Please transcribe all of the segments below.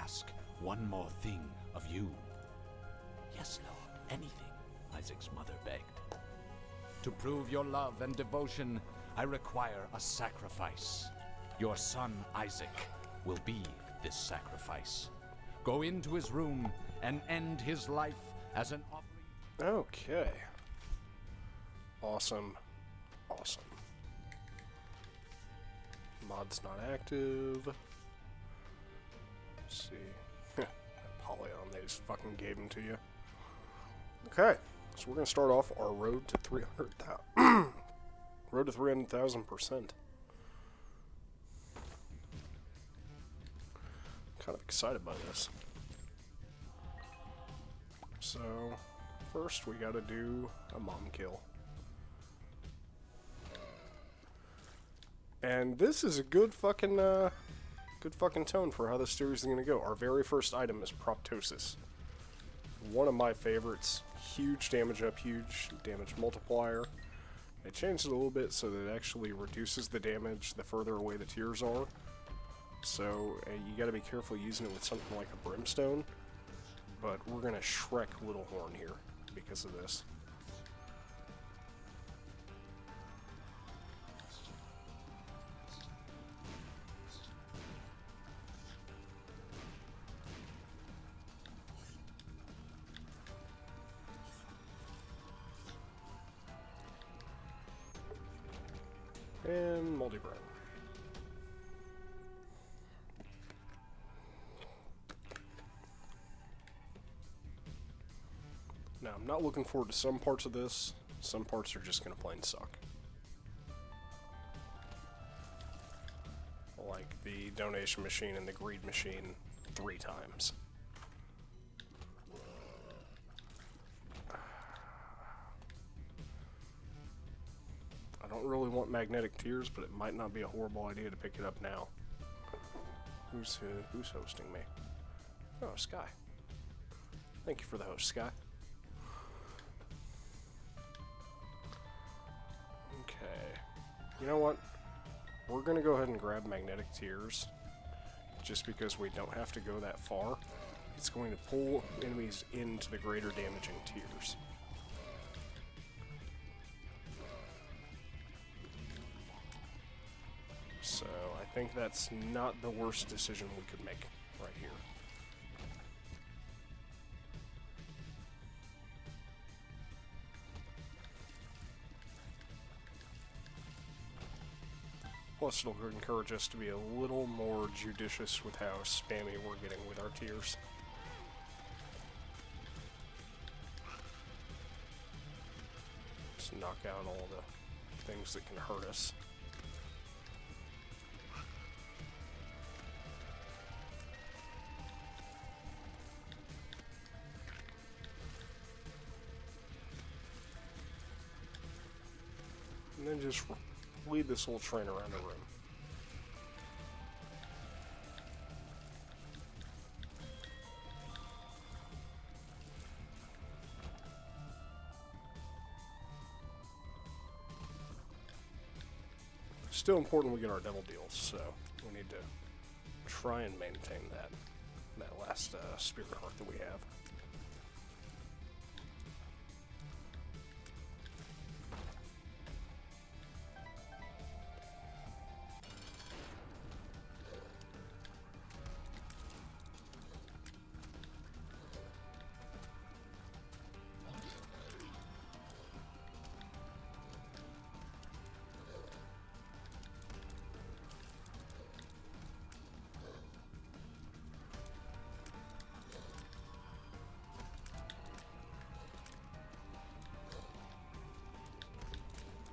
ask one more thing of you. Yes, Lord, anything, Isaac's mother begged. To prove your love and devotion, I require a sacrifice. Your son, Isaac, will be this sacrifice. Go into his room and end his life as an offering. Okay. Awesome. Awesome. Mod's not active. Let's see. Polyon, they just fucking gave him to you. Okay. So we're going to start off our road to 300,000. Road to 300,000%. Kind of excited by this. So, first we gotta do a mom kill. And this is a good fucking tone for how this series is gonna go. Our very first item is Proptosis. One of my favorites. Huge damage up, huge damage multiplier. They changed it a little bit so that it actually reduces the damage the further away the tears are. So you gotta be careful using it with something like a Brimstone. But we're gonna Shrek Little Horn here because of this. And multi-burn. Now, I'm not looking forward to some parts of this. Some parts are just going to plain suck. Like the donation machine and the greed machine 3 times. I don't really want magnetic tears, but it might not be a horrible idea to pick it up now. Who's hosting me? Oh, Sky. Thank you for the host, Sky. Okay. You know what? We're gonna go ahead and grab magnetic tears, just because we don't have to go that far. It's going to pull enemies into the greater damaging tears. So, I think that's not the worst decision we could make right here. Plus, it'll encourage us to be a little more judicious with how spammy we're getting with our tears. Just knock out all the things that can hurt us. And then just lead this whole train around the room. Still important we get our devil deals, so we need to try and maintain that last spirit heart that we have.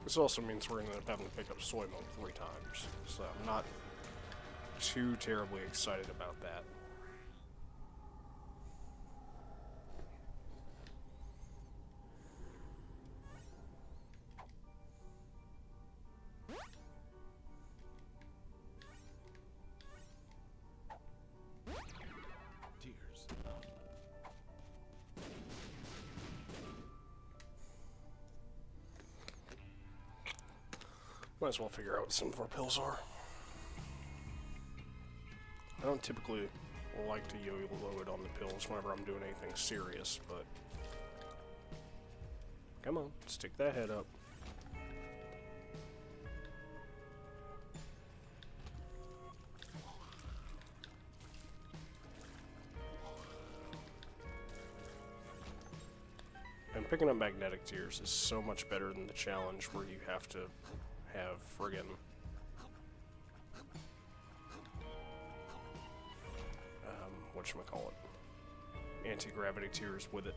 This also means we're going to end up having to pick up soy milk 3 times, so I'm not too terribly excited about that. Might as well figure out what some of our pills are. I don't typically like to yo-yo it on the pills whenever I'm doing anything serious, but... Come on, stick that head up. And picking up magnetic tears is so much better than the challenge where you have to have friggin' whatchamacallit, anti-gravity tears with it.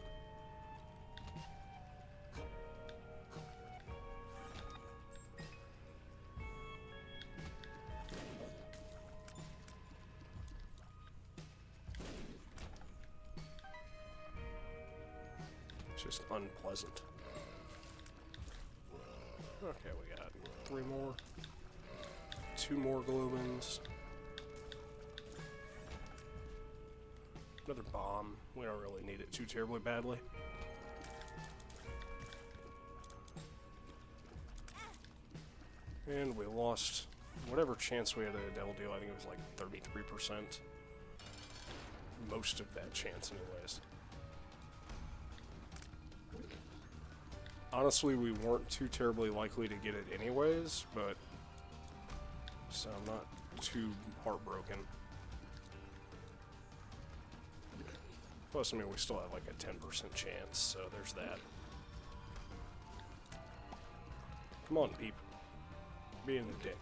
It's just unpleasant. Okay, we got 3 more. 2 more globins. Another bomb. We don't really need it too terribly badly. And we lost whatever chance we had at a devil deal. I think it was like 33%. Most of that chance anyways. Honestly, we weren't too terribly likely to get it anyways, but... So I'm not too heartbroken. Plus, I mean, we still have like a 10% chance, so there's that. Come on, peep. Being a dick.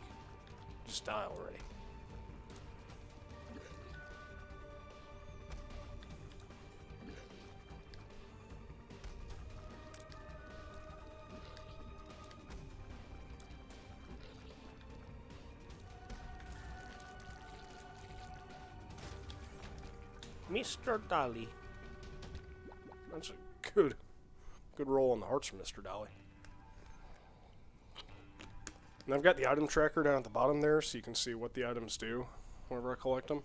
Just die already. Mr. Dolly. That's a good roll on the hearts from Mr. Dolly. And I've got the item tracker down at the bottom there, so you can see what the items do whenever I collect them.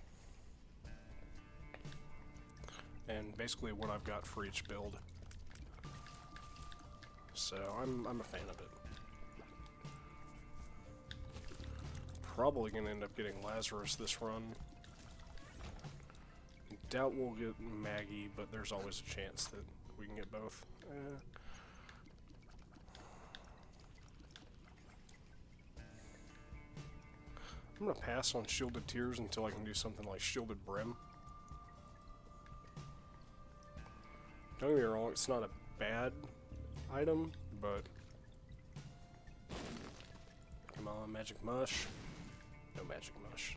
And basically what I've got for each build. So I'm a fan of it. Probably gonna end up getting Lazarus this run. Doubt we'll get Maggie, but there's always a chance that we can get both. I'm gonna pass on Shielded Tears until I can do something like Shielded Brim. Don't get me wrong, it's not a bad item, but... Come on, Magic Mush. No Magic Mush.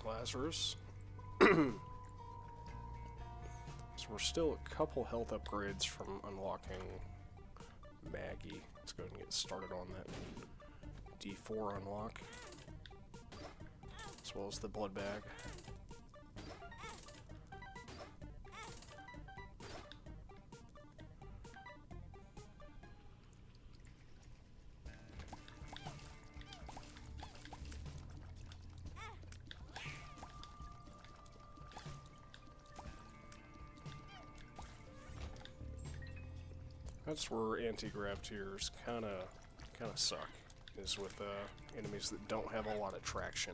Lazarus. So we're still a couple health upgrades from unlocking Maggie. Let's go ahead and get started on that D4 unlock, as well as the blood bag. That's where anti-grav tears kind of suck, is with enemies that don't have a lot of traction.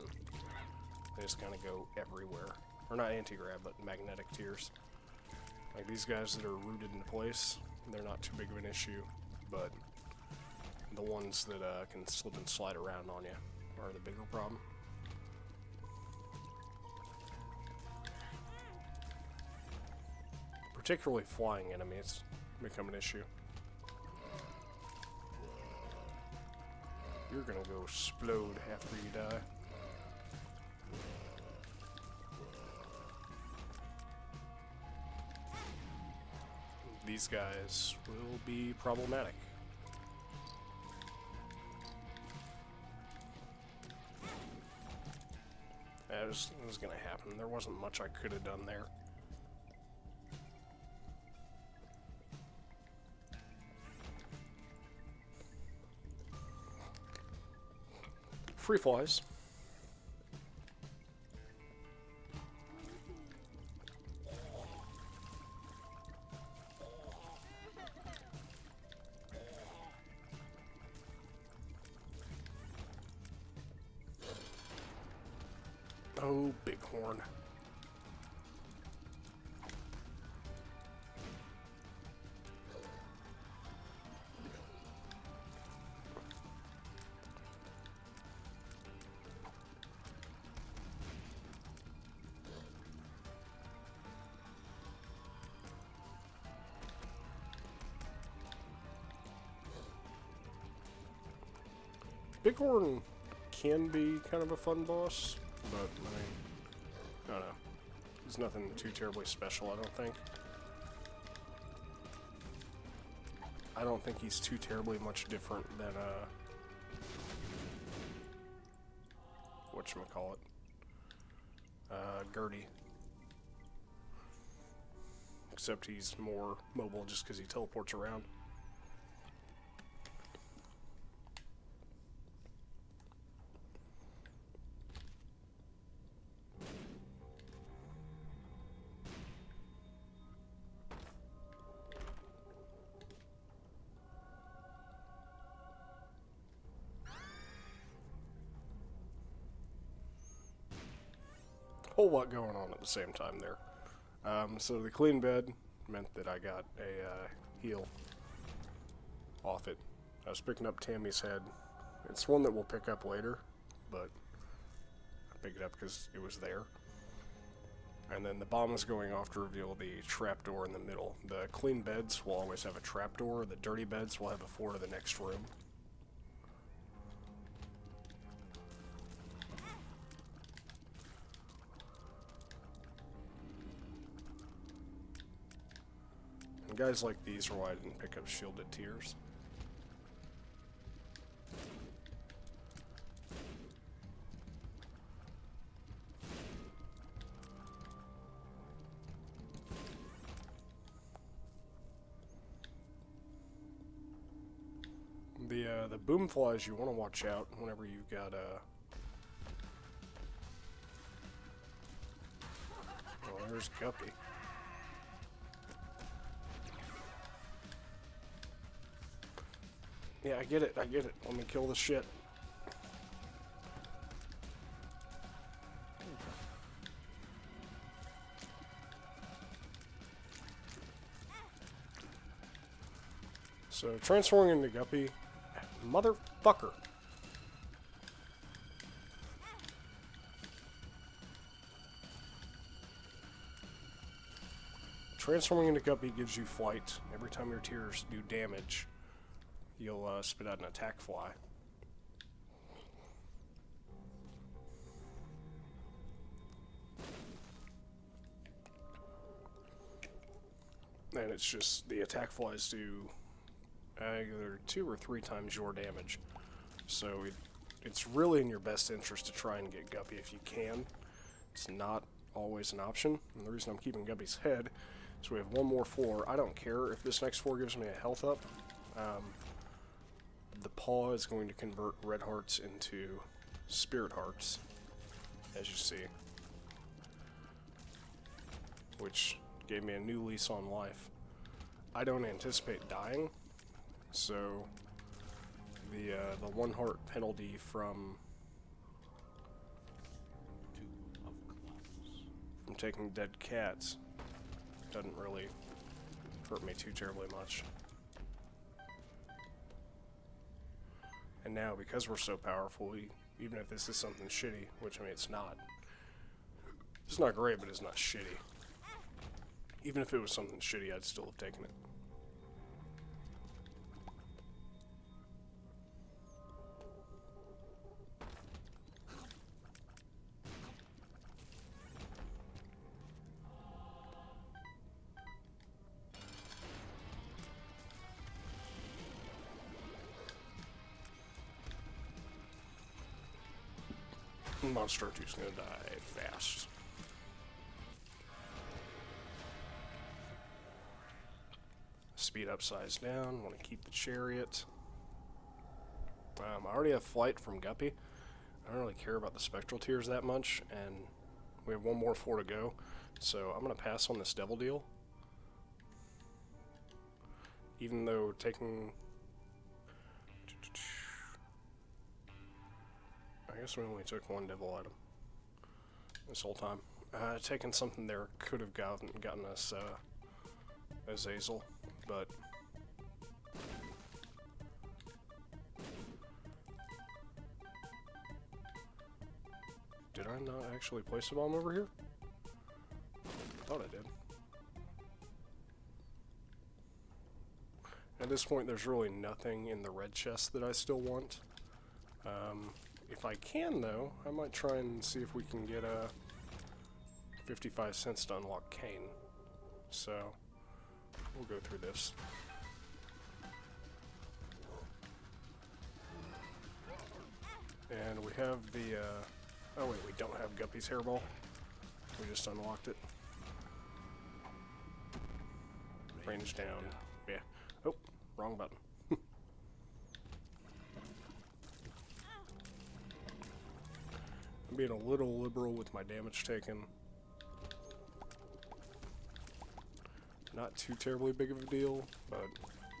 They just kind of go everywhere. Or not anti-grav, but magnetic tears. Like these guys that are rooted into place, they're not too big of an issue, but the ones that can slip and slide around on you are the bigger problem. Particularly flying enemies become an issue. You're gonna go explode after you die. These guys will be problematic. It was gonna happen. There wasn't much I could have done there. Free flies. Bighorn can be kind of a fun boss, but, I mean, I don't know. There's nothing too terribly special, I don't think. I don't think he's too terribly much different than, whatchamacallit, Gertie. Except he's more mobile just because he teleports around. Whole lot going on at the same time there. So the clean bed meant that I got a heal off it. I was picking up Tammy's head. It's one that we'll pick up later, but I picked it up because it was there. And then the bomb is going off to reveal the trapdoor in the middle. The clean beds will always have a trapdoor. The dirty beds will have a floor to the next room. And guys like these are why I didn't pick up Shielded Tears. The boom flies you want to watch out whenever you've got oh, there's Guppy. Yeah, I get it. Let me kill this shit. So, transforming into Guppy. Motherfucker. Transforming into Guppy gives you flight. Every time your tears do damage, you'll spit out an attack fly. And it's just, the attack flies do either 2 or 3 times your damage. So it's really in your best interest to try and get Guppy if you can. It's not always an option. And the reason I'm keeping Guppy's head is we have one more floor. I don't care if this next floor gives me a health up. The paw is going to convert red hearts into spirit hearts, as you see. Which gave me a new lease on life. I don't anticipate dying. So, the 1 heart penalty from taking dead cats doesn't really hurt me too terribly much. And now, because we're so powerful, even if this is something shitty, which I mean it's not great, but it's not shitty. Even if it was something shitty, I'd still have taken it. Monster 2's gonna die fast. Speed up, size down. Want to keep the chariot. I already have flight from Guppy. I don't really care about the spectral tears that much, and we have one more floor to go. So I'm gonna pass on this devil deal. Even though taking, I guess we only took 1 devil item this whole time. Taking something there could have gotten us Azazel, but did I not actually place a bomb over here? I thought I did. At this point, there's really nothing in the red chest that I still want. If I can, though, I might try and see if we can get 55 cents to unlock Kane. So, we'll go through this. And we have the, oh wait, we don't have Guppy's hairball. We just unlocked it. Range down. Yeah. Oh, wrong button. I'm being a little liberal with my damage taken. Not too terribly big of a deal, but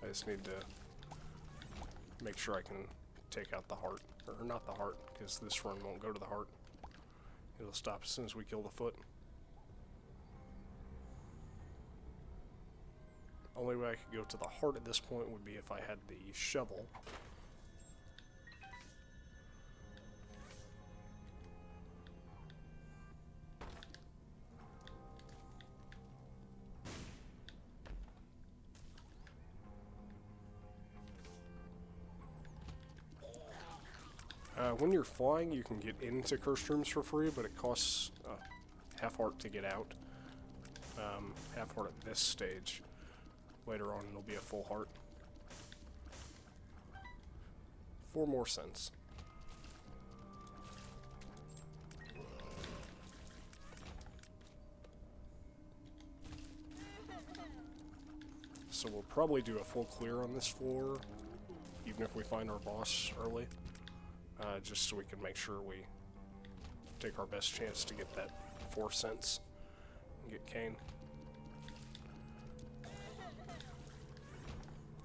I just need to make sure I can take out the heart. Or not the heart, because this run won't go to the heart. It'll stop as soon as we kill the foot. Only way I could go to the heart at this point would be if I had the shovel. When you're flying, you can get into cursed rooms for free, but it costs half heart to get out. Half heart at this stage. Later on, it'll be a full heart. 4 more cents. So we'll probably do a full clear on this floor, even if we find our boss early. Just so we can make sure we take our best chance to get that 4 cents and get Kane.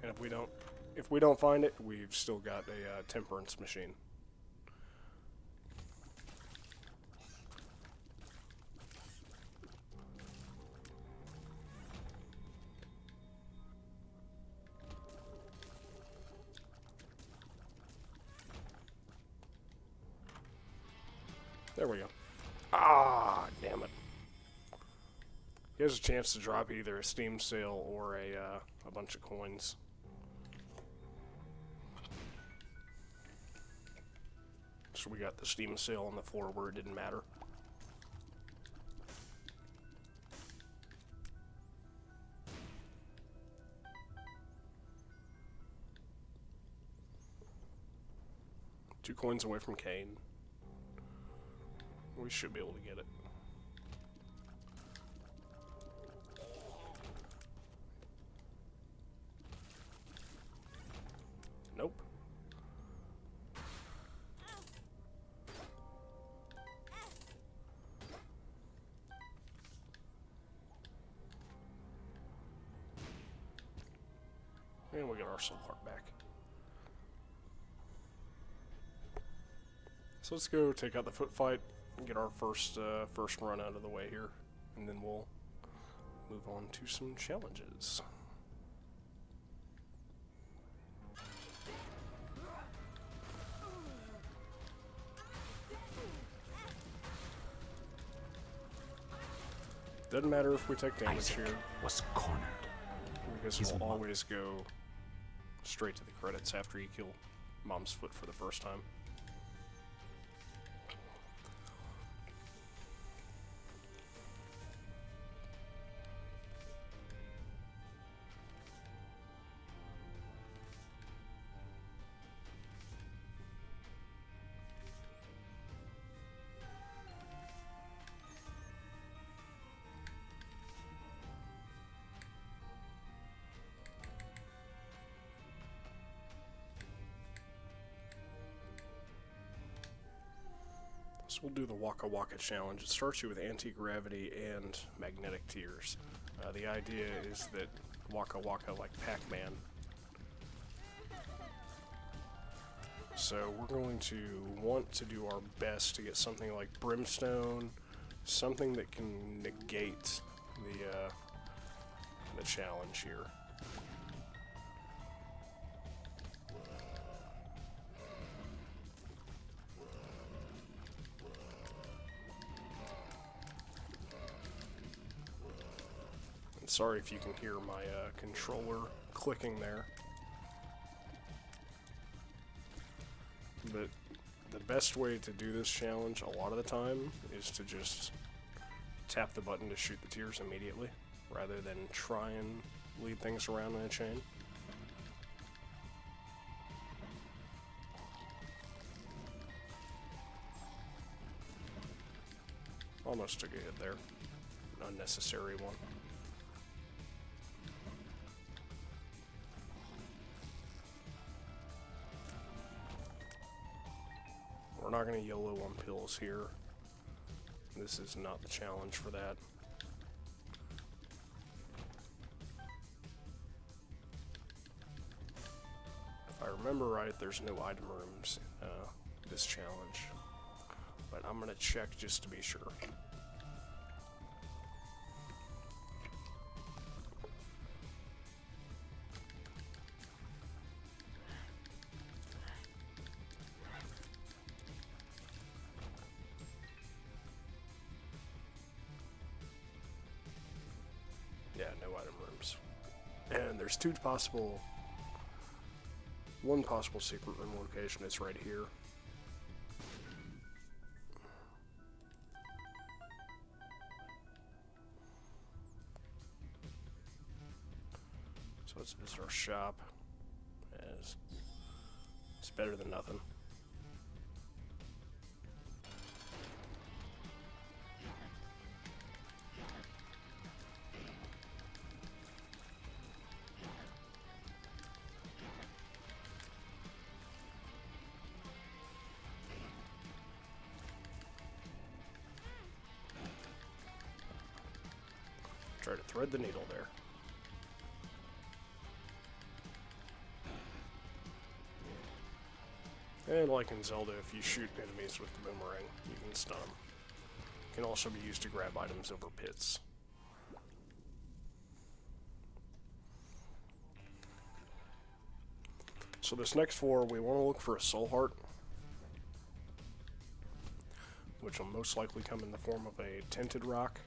And if we don't find it, we've still got a temperance machine. There we go. Ah, damn it. He has a chance to drop either a Steam sale or a bunch of coins. So we got the Steam sale on the floor where it didn't matter. Two coins away from Kane. We should be able to get it. Nope. And we get our soul heart back. So let's go take out the foot fight and get our first run out of the way here, and then we'll move on to some challenges. Doesn't matter if we take damage Isaac here, was cornered. because His we'll mother- always go straight to the credits after you kill Mom's foot for the first time. So we'll do the Waka Waka challenge. It starts you with anti-gravity and magnetic tears. The idea is that Waka Waka, like Pac-Man. So we're going to want to do our best to get something like Brimstone, something that can negate the challenge here. Sorry if you can hear my controller clicking there. But best way to do this challenge a lot of the time is to just tap the button to shoot the tears immediately, rather than try and lead things around in a chain. Almost took a hit there. An unnecessary one. We're not going to YOLO on pills here. This is not the challenge for that. If I remember right, there's no item rooms in this challenge. But I'm going to check just to be sure. Yeah, no item rooms. And there's one possible secret room location is right here. So let's visit our shop. As it's better than nothing. Try to thread the needle there. And like in Zelda, if you shoot enemies with the boomerang, you can stun them. It can also be used to grab items over pits. So this next floor, we want to look for a soul heart, which will most likely come in the form of a tinted rock.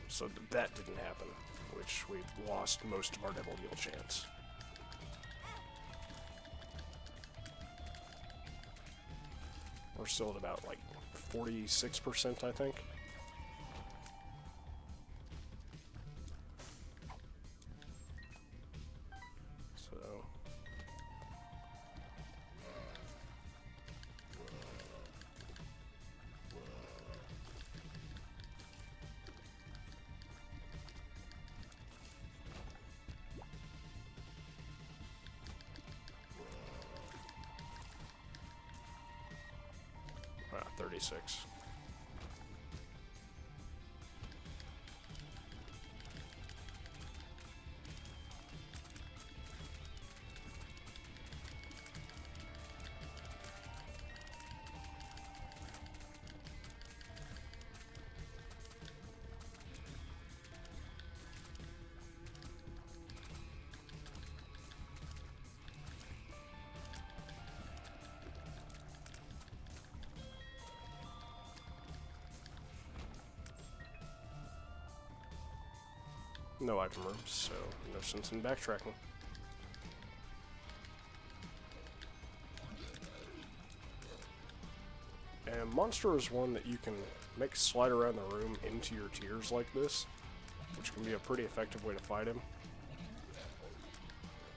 So that didn't happen, which we lost most of our double deal chance. We're still at about like 46%, I think. So wow, 36. No item rooms, so no sense in backtracking. And Monster is one that you can make slide around the room into your tears like this, which can be a pretty effective way to fight him,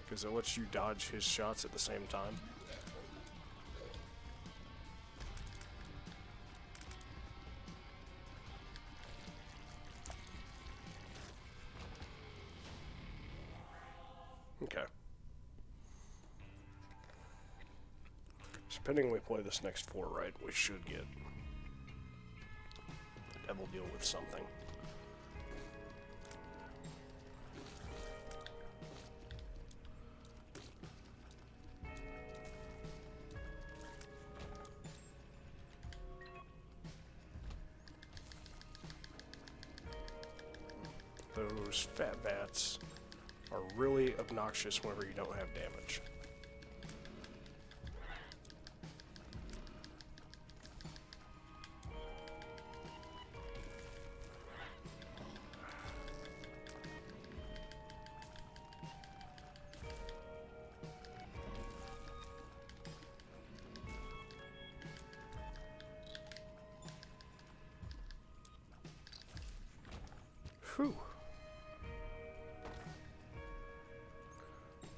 because it lets you dodge his shots at the same time. Okay. So pending we play this next floor right, we should get a devil deal with something. Those fat bats are really obnoxious whenever you don't have damage. Whew.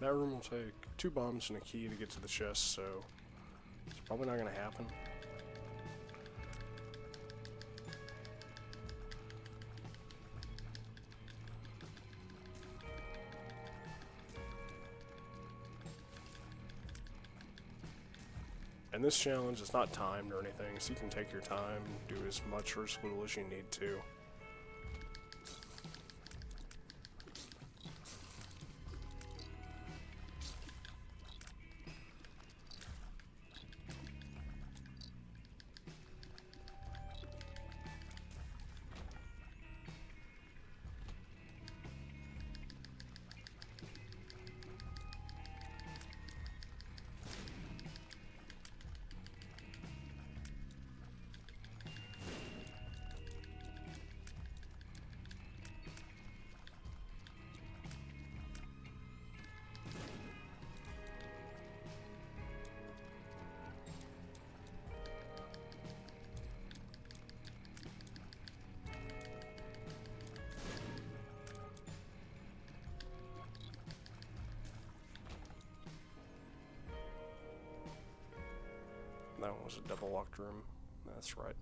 That room will take 2 bombs and a key to get to the chest, so it's probably not going to happen. And this challenge is not timed or anything, so you can take your time, do as much or as little as you need to. That one was a double locked room. That's right.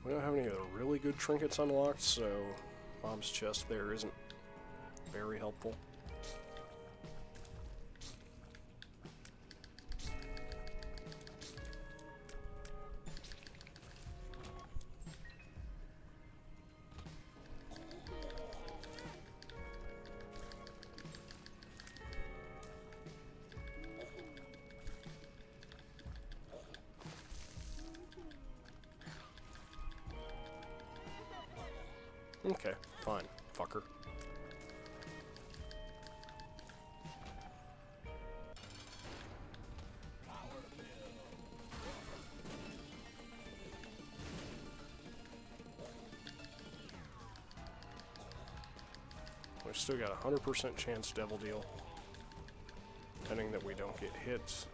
We don't have any other really good trinkets unlocked, so Mom's chest there isn't very helpful. Okay, fine, fucker. We've still got a 100% chance Devil Deal, pending that we don't get hits.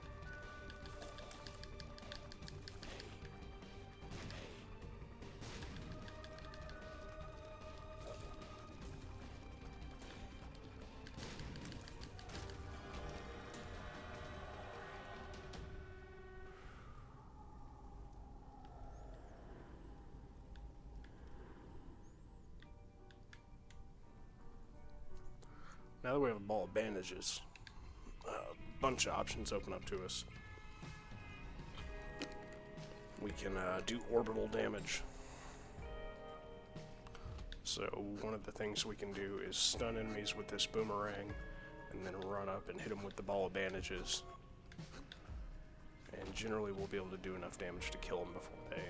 Now that we have a ball of bandages, a bunch of options open up to us. We can do orbital damage. So one of the things we can do is stun enemies with this boomerang, and then run up and hit them with the ball of bandages. And generally we'll be able to do enough damage to kill them before they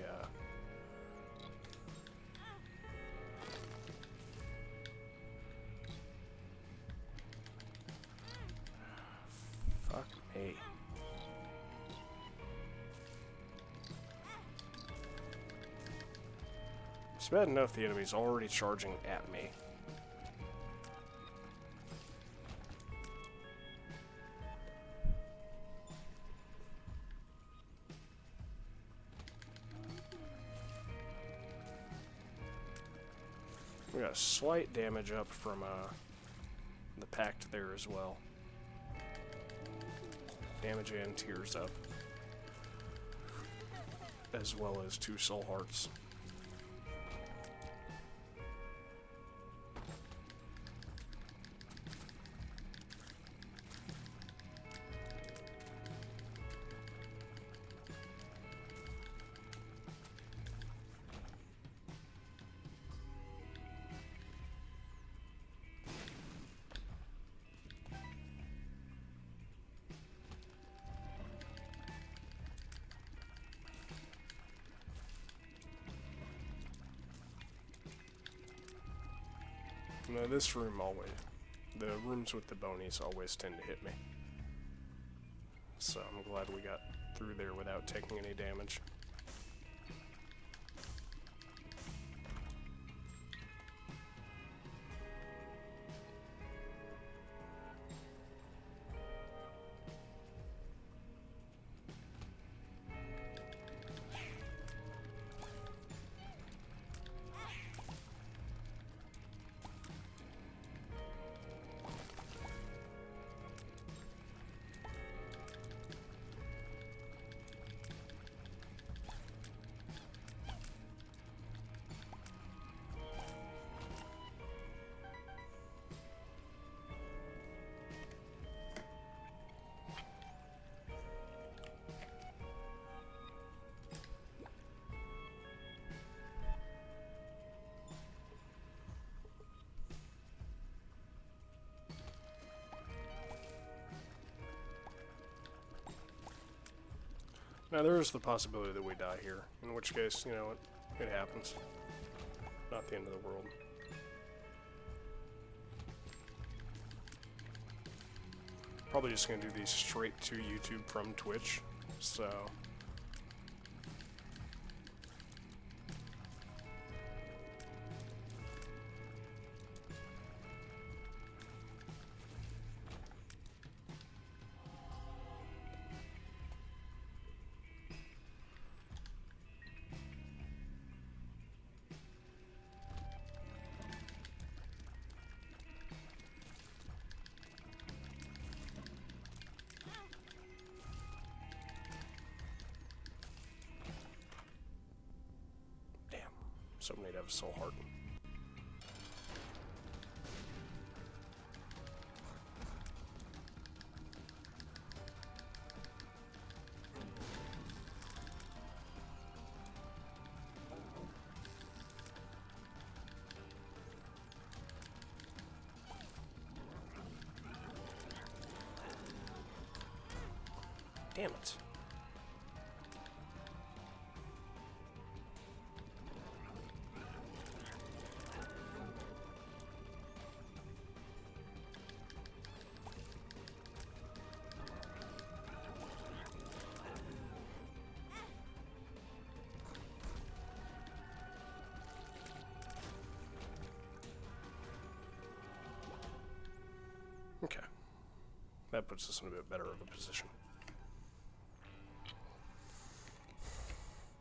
fuck me. It's bad enough the enemy's already charging at me. We got a slight damage up from the pact there as well. Damage and tears up, as well as 2 soul hearts. No, this room always, the rooms with the bonies always tend to hit me. So I'm glad we got through there without taking any damage. Now there is the possibility that we die here, in which case, you know, it happens. Not the end of the world. Probably just gonna do these straight to YouTube from Twitch, so... Somebody to have a soul heart. Damn it. Okay. That puts us in a bit better of a position.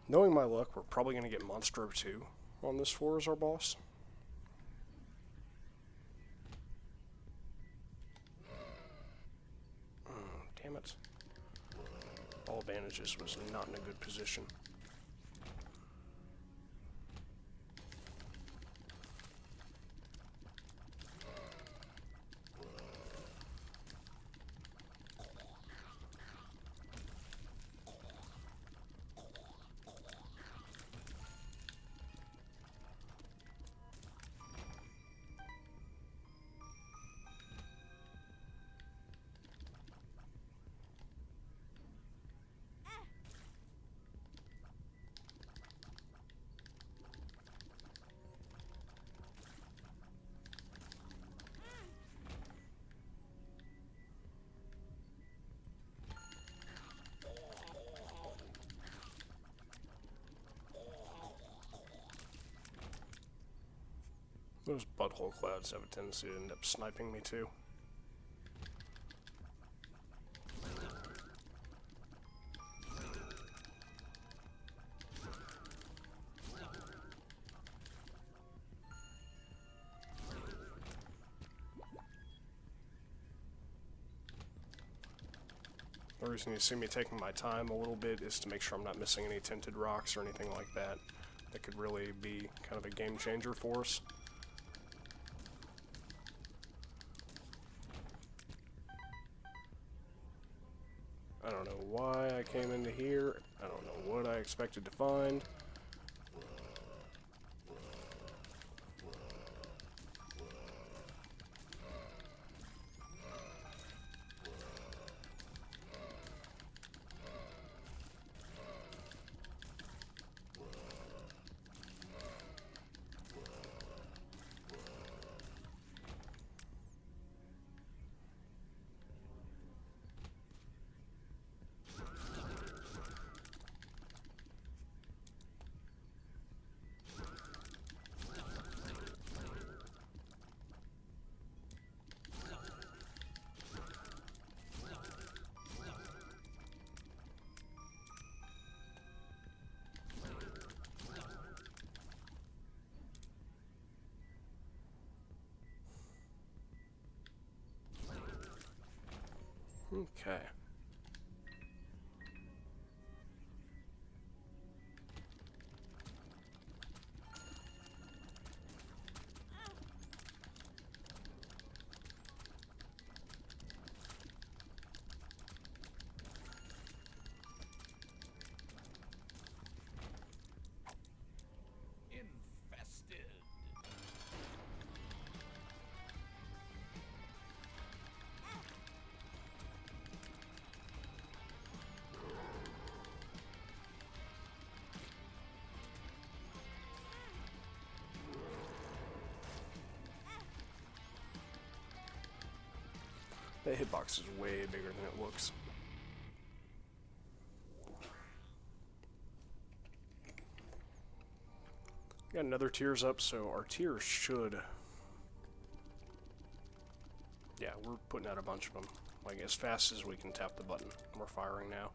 Knowing my luck, we're probably going to get Monstro 2 on this floor as our boss. Damn it. All advantages was not in a good position. Those butthole clouds have a tendency to end up sniping me too. The reason you see me taking my time a little bit is to make sure I'm not missing any tinted rocks or anything like that. That could really be kind of a game changer for us. I don't know why I came into here. I don't know what I expected to find. Okay. Infested. That hitbox is way bigger than it looks. Got another tiers up, so our tiers should... Yeah, we're putting out a bunch of them. Like, as fast as we can tap the button. We're firing now.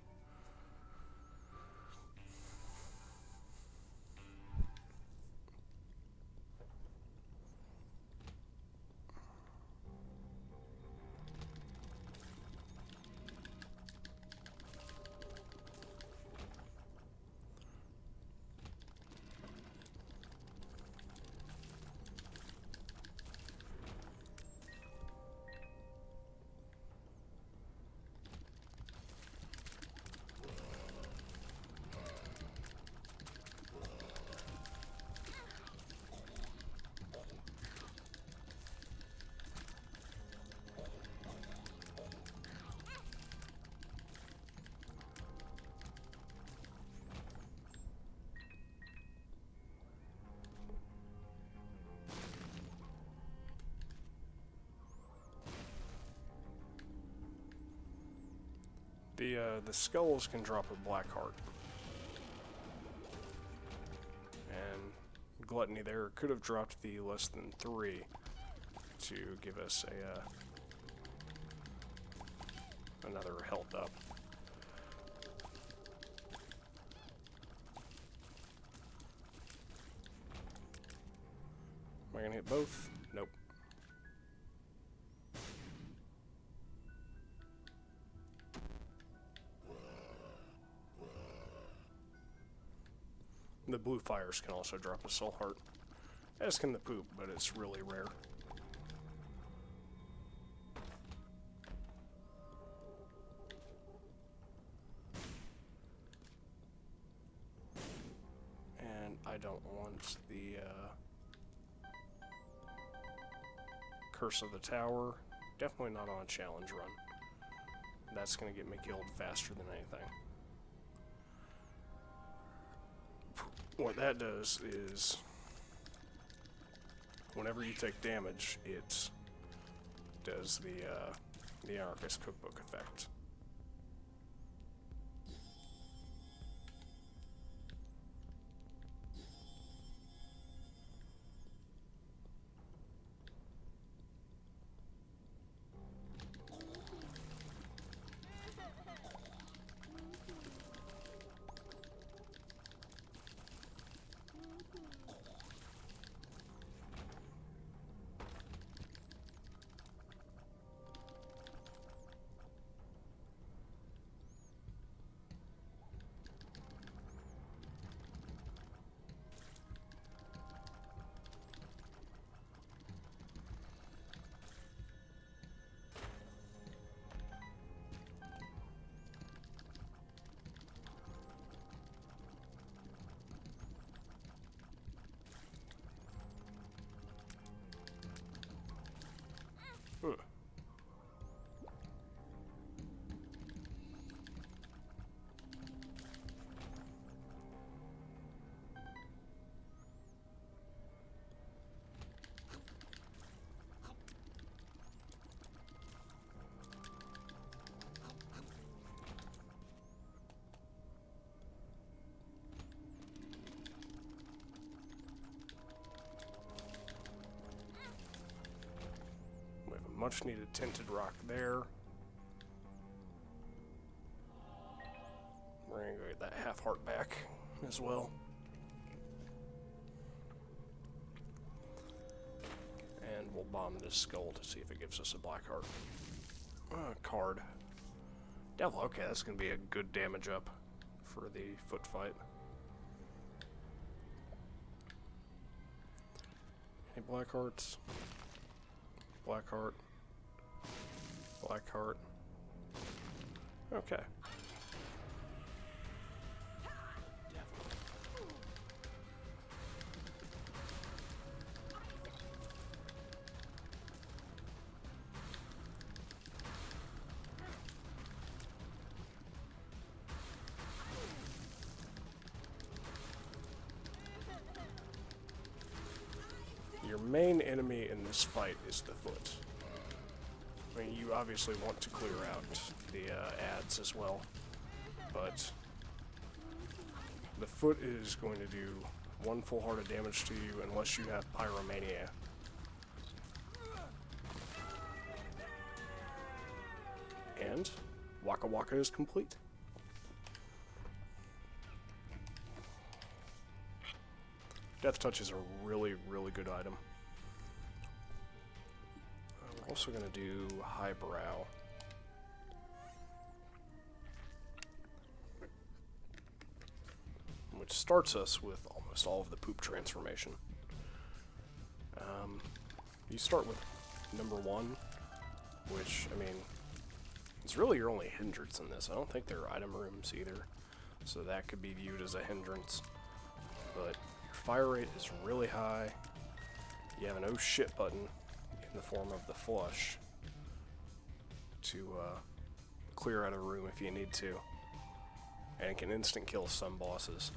The skulls can drop a black heart. And Gluttony there could have dropped the less than 3 to give us another health up. Am I gonna hit both? Nope. The blue fires can also drop a soul heart, as can the poop, but it's really rare. And I don't want the Curse of the Tower. Definitely not on a challenge run. That's going to get me killed faster than anything. What that does is, whenever you take damage, it does the Anarchist Cookbook effect. Much needed tinted rock there. We're gonna go get that half heart back as well. And we'll bomb this skull to see if it gives us a black heart. Card. Devil, okay, that's gonna be a good damage up for the foot fight. Any black hearts? Black heart. Black heart. Okay. Your main enemy in this fight is the foot. I mean, you obviously want to clear out the ads as well, but the foot is going to do 1 full heart of damage to you unless you have Pyromania. And Waka Waka is complete. Death Touch is a really, really good item. We're also going to do Highbrow. Which starts us with almost all of the poop transformation. You start with number 1, which, I mean, it's really your only hindrance in this. I don't think there are item rooms either, so that could be viewed as a hindrance. But your fire rate is really high. You have an oh shit button in the form of the flush to clear out a room if you need to. And it can instant kill some bosses.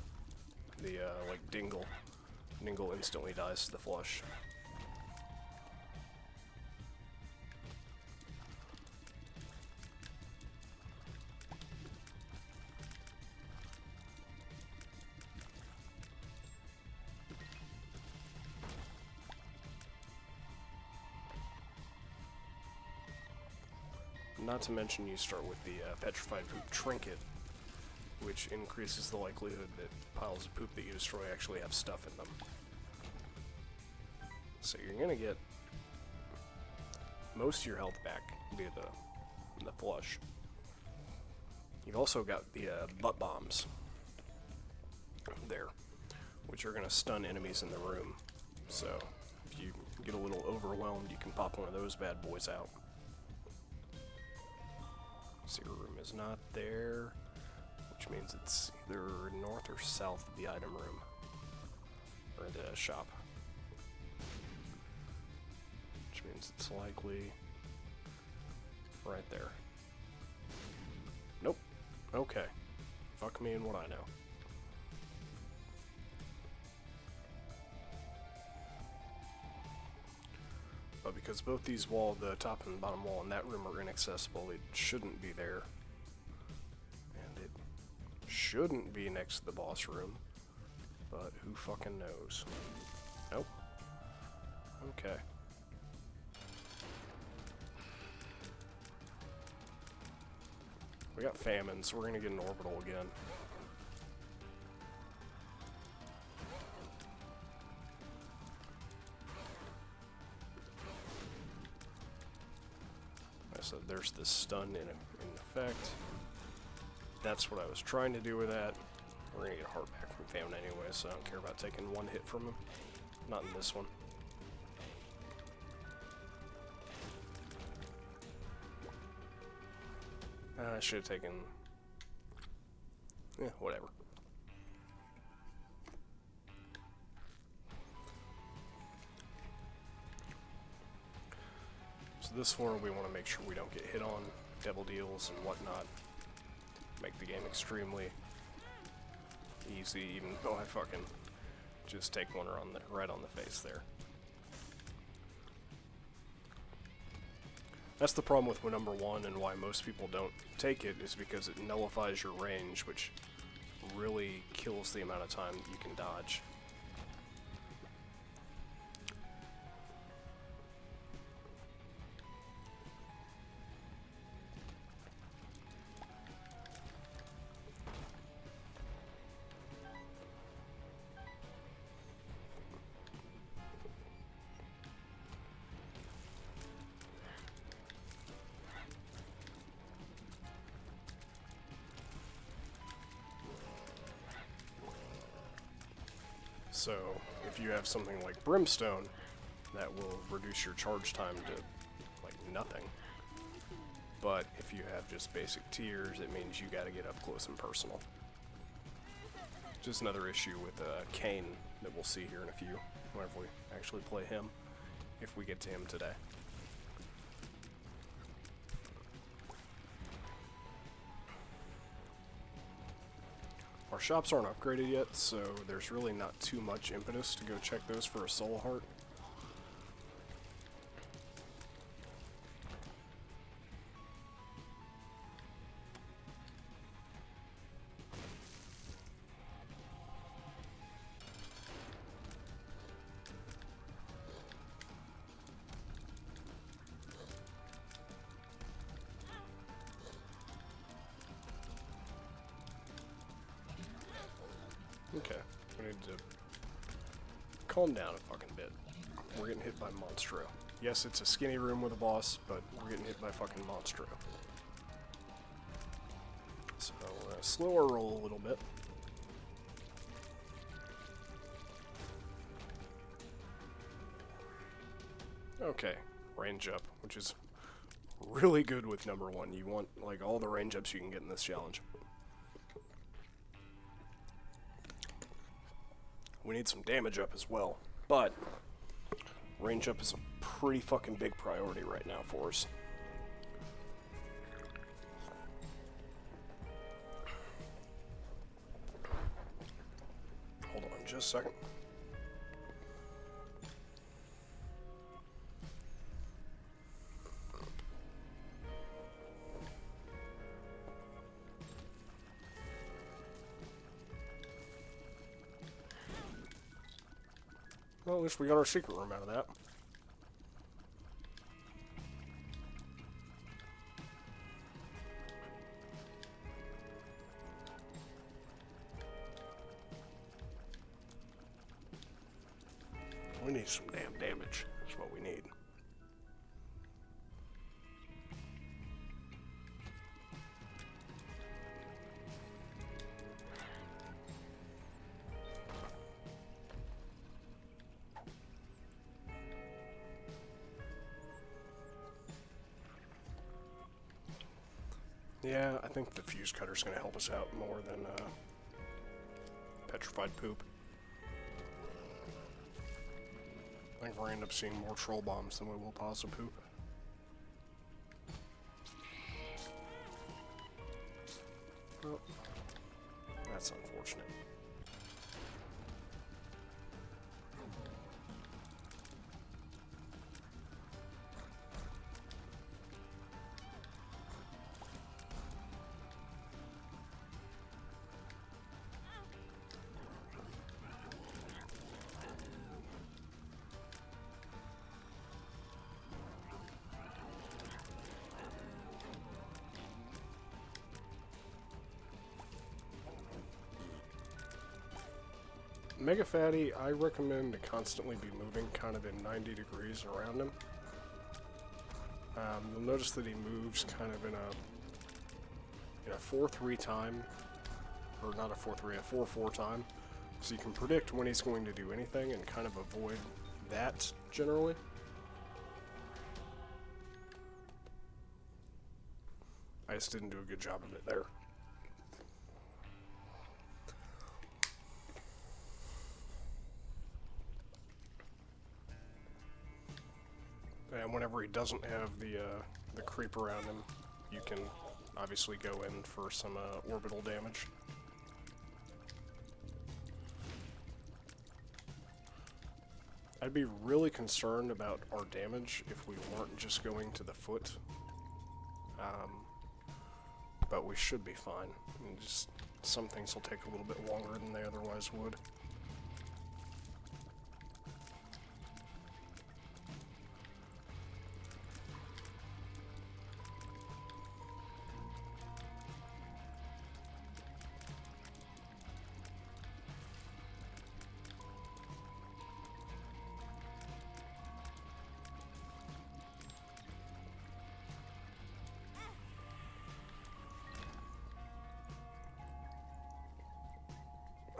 The, like Dingle. Dingle instantly dies to the flush. Not to mention you start with the Petrified Poop Trinket, which increases the likelihood that piles of poop that you destroy actually have stuff in them. So you're gonna get most of your health back via the flush. You've also got the butt bombs there, which are gonna stun enemies in the room. So if you get a little overwhelmed, you can pop one of those bad boys out. Secret room is not there, which means it's either north or south of the item room, or the shop. Which means it's likely right there. Nope. Okay. Fuck me and what I know. But because both these walls, the top and bottom wall in that room are inaccessible, it shouldn't be there. And it shouldn't be next to the boss room. But who fucking knows? Nope. Okay. We got famine, so we're gonna get an orbital again. So there's this stun in effect. That's what I was trying to do with that. We're gonna get heart back from famine anyway, so I don't care about taking one hit from him. Not in this one. I should have taken... yeah, whatever. So this floor we want to make sure we don't get hit on, devil deals and whatnot. Make the game extremely easy, even though I fucking just take one right on the face there. That's the problem with number 1 and why most people don't take it, is because it nullifies your range, which really kills the amount of time that you can dodge. So, if you have something like Brimstone, that will reduce your charge time to, like, nothing. But if you have just basic tiers, it means you gotta get up close and personal. Just another issue with Kane that we'll see here in a few, whenever we actually play him, if we get to him today. Our shops aren't upgraded yet, so there's really not too much impetus to go check those for a soul heart. Okay, we need to calm down a fucking bit. We're getting hit by Monstro. Yes, it's a skinny room with a boss, but we're getting hit by fucking Monstro. So we're gonna slow our roll a little bit. Okay, range up, which is really good with number 1. You want, like, all the range ups you can get in this challenge. We need some damage up as well, but range up is a pretty fucking big priority right now for us. Hold on just a second. Well, at least we got our secret room out of that. We need some damn damage. That's what we need. Yeah, I think the fuse cutter's gonna help us out more than petrified poop. I think we're gonna end up seeing more troll bombs than we will pause of poop. Oh, that's unfortunate. Mega Fatty, I recommend to constantly be moving kind of in 90 degrees around him. You'll notice that he moves kind of in a 4-3 time, or not a 4-3, a 4-4 time. So you can predict when he's going to do anything and kind of avoid that generally. I just didn't do a good job of it there. And whenever he doesn't have the creep around him, you can obviously go in for some orbital damage. I'd be really concerned about our damage if we weren't just going to the foot. But we should be fine. And just some things will take a little bit longer than they otherwise would.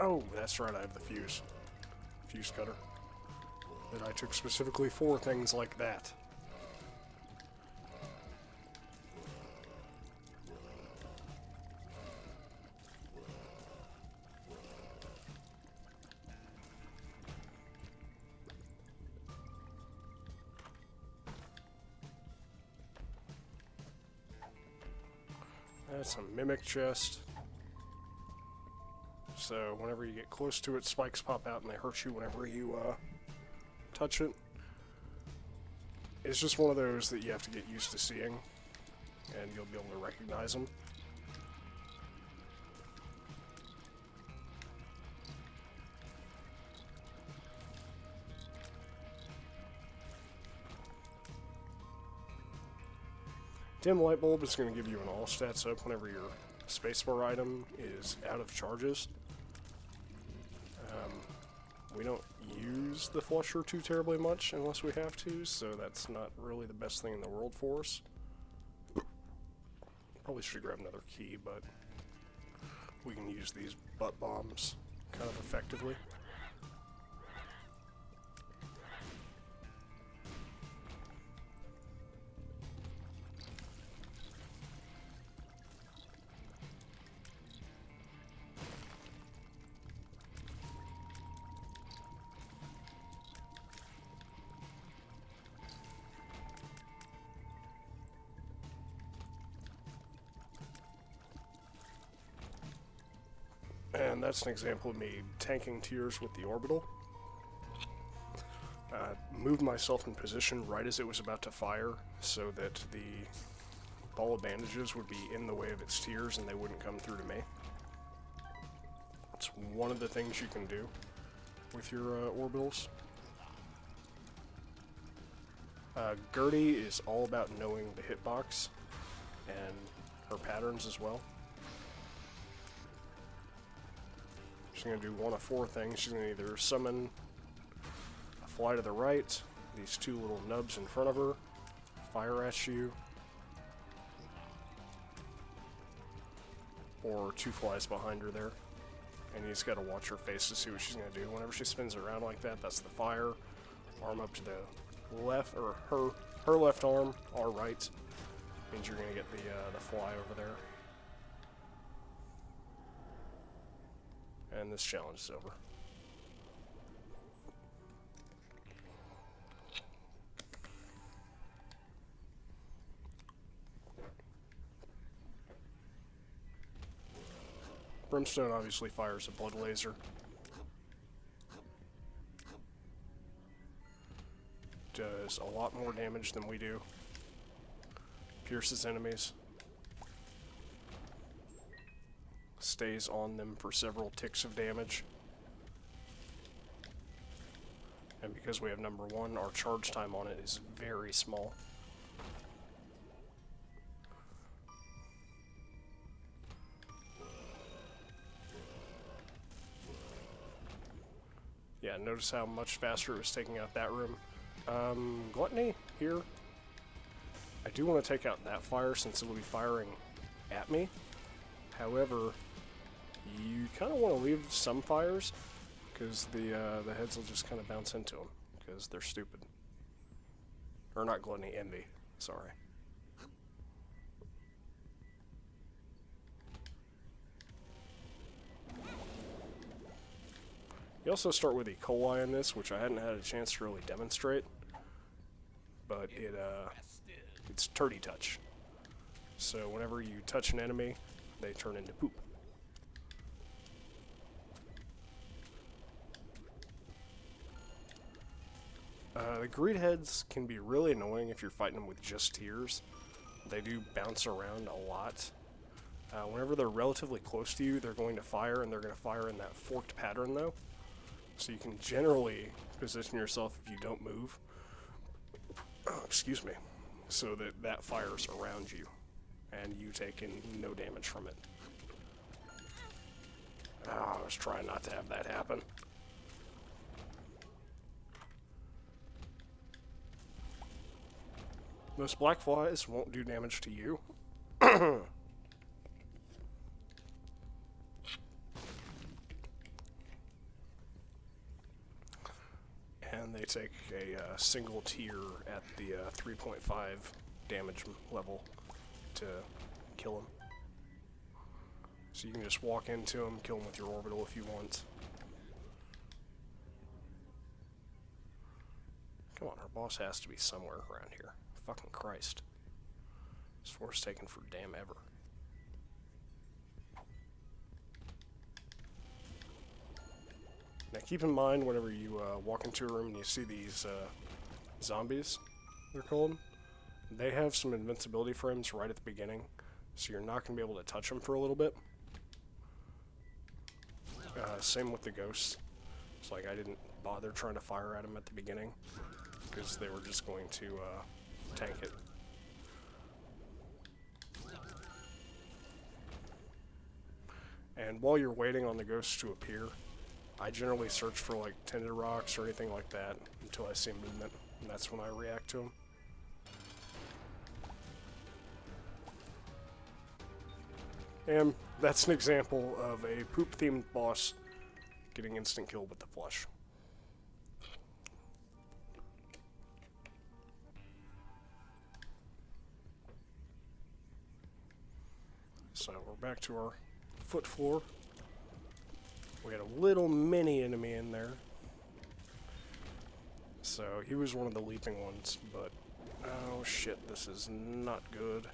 Oh, that's right, I have the fuse cutter that I took specifically for things like that. That's a mimic chest. So whenever you get close to it, spikes pop out and they hurt you whenever you touch it. It's just one of those that you have to get used to seeing, and you'll be able to recognize them. Dim light bulb is going to give you an all stats up whenever your spacebar item is out of charges. We don't use the flusher too terribly much unless we have to, so that's not really the best thing in the world for us. Probably should grab another key, but we can use these butt bombs kind of effectively. And that's an example of me tanking tiers with the orbital. Moved myself in position right as it was about to fire so that the ball of bandages would be in the way of its tiers and they wouldn't come through to me. It's one of the things you can do with your orbitals. Gertie is all about knowing the hitbox and her patterns as well. She's going to do one of four things. She's going to either summon a fly to the right, these two little nubs in front of her, fire at you, or two flies behind her there. And you just got to watch her face to see what she's going to do. Whenever she spins around like that, that's the fire. Arm up to the left, or her left arm, our right, means you're going to get the fly over there. And this challenge is over. Brimstone obviously fires a blood laser. Does a lot more damage than we do. Pierces enemies. Stays on them for several ticks of damage. And because we have number 1, our charge time on it is very small. Yeah, notice how much faster it was taking out that room. Gluttony here. I do want to take out that fire since it will be firing at me. However, you kind of want to leave some fires because the heads will just kind of bounce into them because they're stupid. Or not gluttony, envy. Sorry. You also start with E. coli in this, which I hadn't had a chance to really demonstrate. But it's turdy touch. So whenever you touch an enemy, they turn into poop. The greed heads can be really annoying if you're fighting them with just tears. They do bounce around a lot. Whenever they're relatively close to you, they're going to fire, and they're going to fire in that forked pattern, though. So you can generally position yourself if you don't move. Excuse me. So that that fires around you, and you take in no damage from it. I was trying not to have that happen. Most black flies won't do damage to you. And they take a single tier at the 3.5 damage level to kill them. So you can just walk into them, kill them with your orbital if you want. Come on, our boss has to be somewhere around here. Fucking Christ. This floor's taken for damn ever. Now keep in mind whenever you walk into a room and you see these zombies, they're called, they have some invincibility frames right at the beginning, so you're not going to be able to touch them for a little bit. Same with the ghosts. It's like I didn't bother trying to fire at them at the beginning, because they were just going to tank it. And while you're waiting on the ghosts to appear, I generally search for like tinted rocks or anything like that until I see movement, and that's when I react to them. And that's an example of a poop-themed boss getting instant kill with the flush. So we're back to our foot floor. We had a little mini enemy in there. So he was one of the leaping ones, but oh shit, this is not good.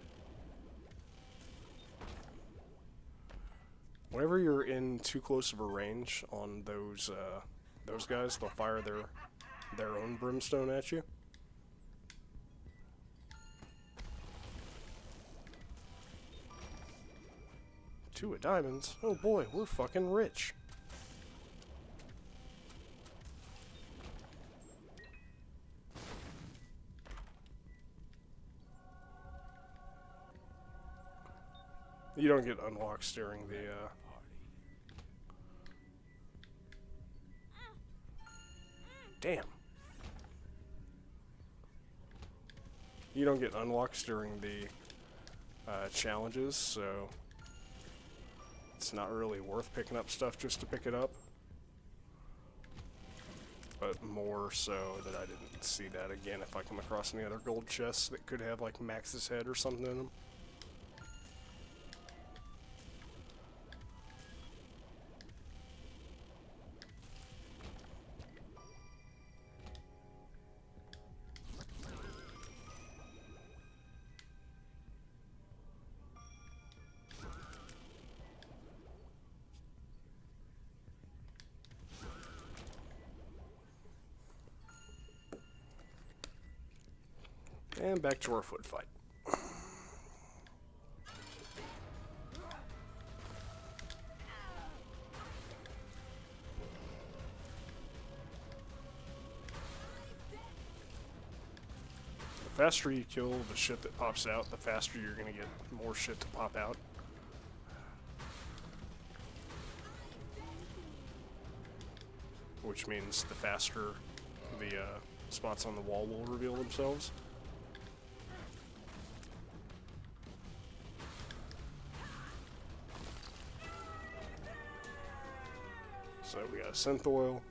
Whenever you're in too close of a range on those guys, they'll fire their own brimstone at you. 2 of diamonds. Oh boy, we're fucking rich. You don't get unlocks during the, Damn. You don't get unlocks during the, challenges, so it's not really worth picking up stuff just to pick it up. But more so that I didn't see that again if I come across any other gold chests that could have, like, Max's head or something in them. And back to our foot fight. The faster you kill the shit that pops out, the faster you're gonna get more shit to pop out. Which means the faster the spots on the wall will reveal themselves. So we got a synth oil.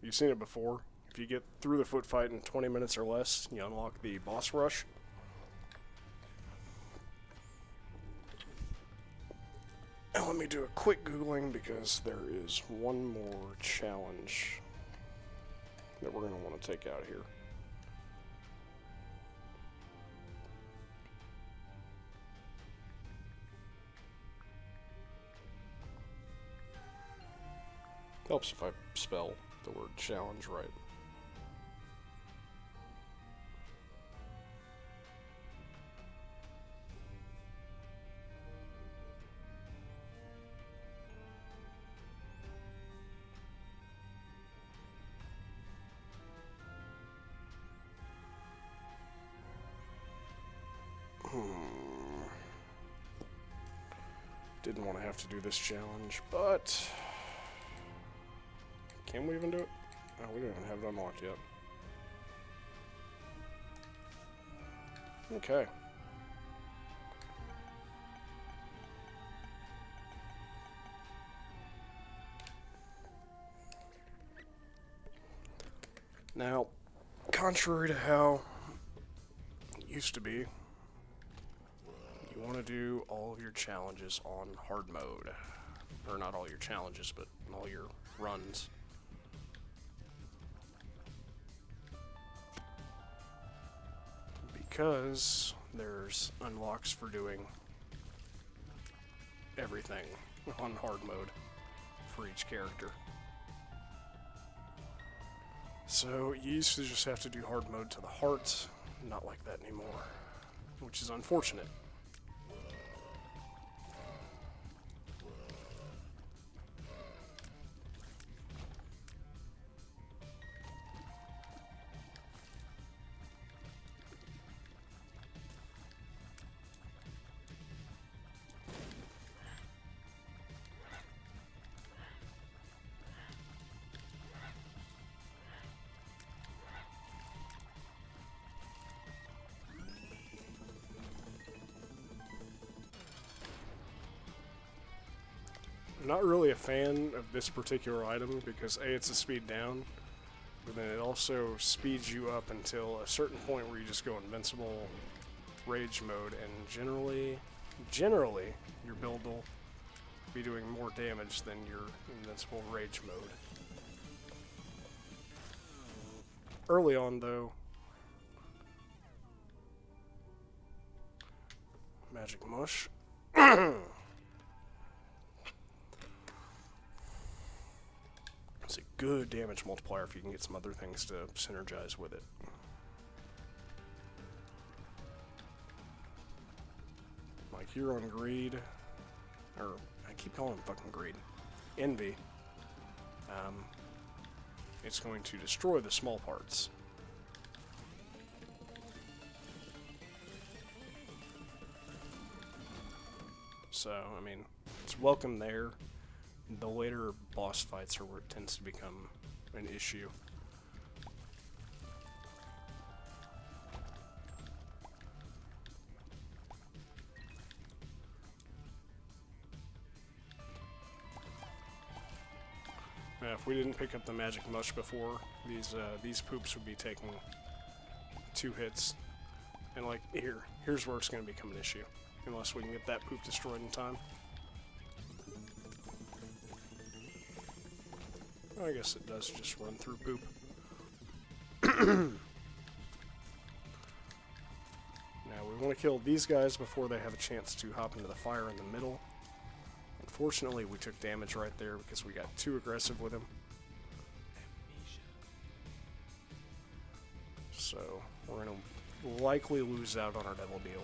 You've seen it before. If you get through the foot fight in 20 minutes or less, you unlock the boss rush. And let me do a quick Googling because there is one more challenge that we're going to want to take out here. Helps if I spell the word challenge right. Didn't want to have to do this challenge, but can we even do it? Oh, we don't even have it unlocked yet. Okay. Now, contrary to how it used to be, you want to do all of your challenges on hard mode. Or not all your challenges, but all your runs. Because there's unlocks for doing everything on hard mode for each character. So you used to just have to do hard mode to the heart, not like that anymore, which is unfortunate. I'm not really a fan of this particular item because A, it's a speed down, but then it also speeds you up until a certain point where you just go invincible rage mode, and generally your build will be doing more damage than your invincible rage mode. Early on, though, magic mush. It's a good damage multiplier if you can get some other things to synergize with it. Like here on greed, or I keep calling him fucking greed, envy. It's going to destroy the small parts. So, I mean, it's welcome there. The later boss fights are where it tends to become an issue. Now, if we didn't pick up the magic mush before, these poops would be taking 2 hits. And like, here's where it's going to become an issue. Unless we can get that poop destroyed in time. I guess it does just run through poop. Now we want to kill these guys before they have a chance to hop into the fire in the middle. Unfortunately, we took damage right there because we got too aggressive with him. So, we're going to likely lose out on our double deal.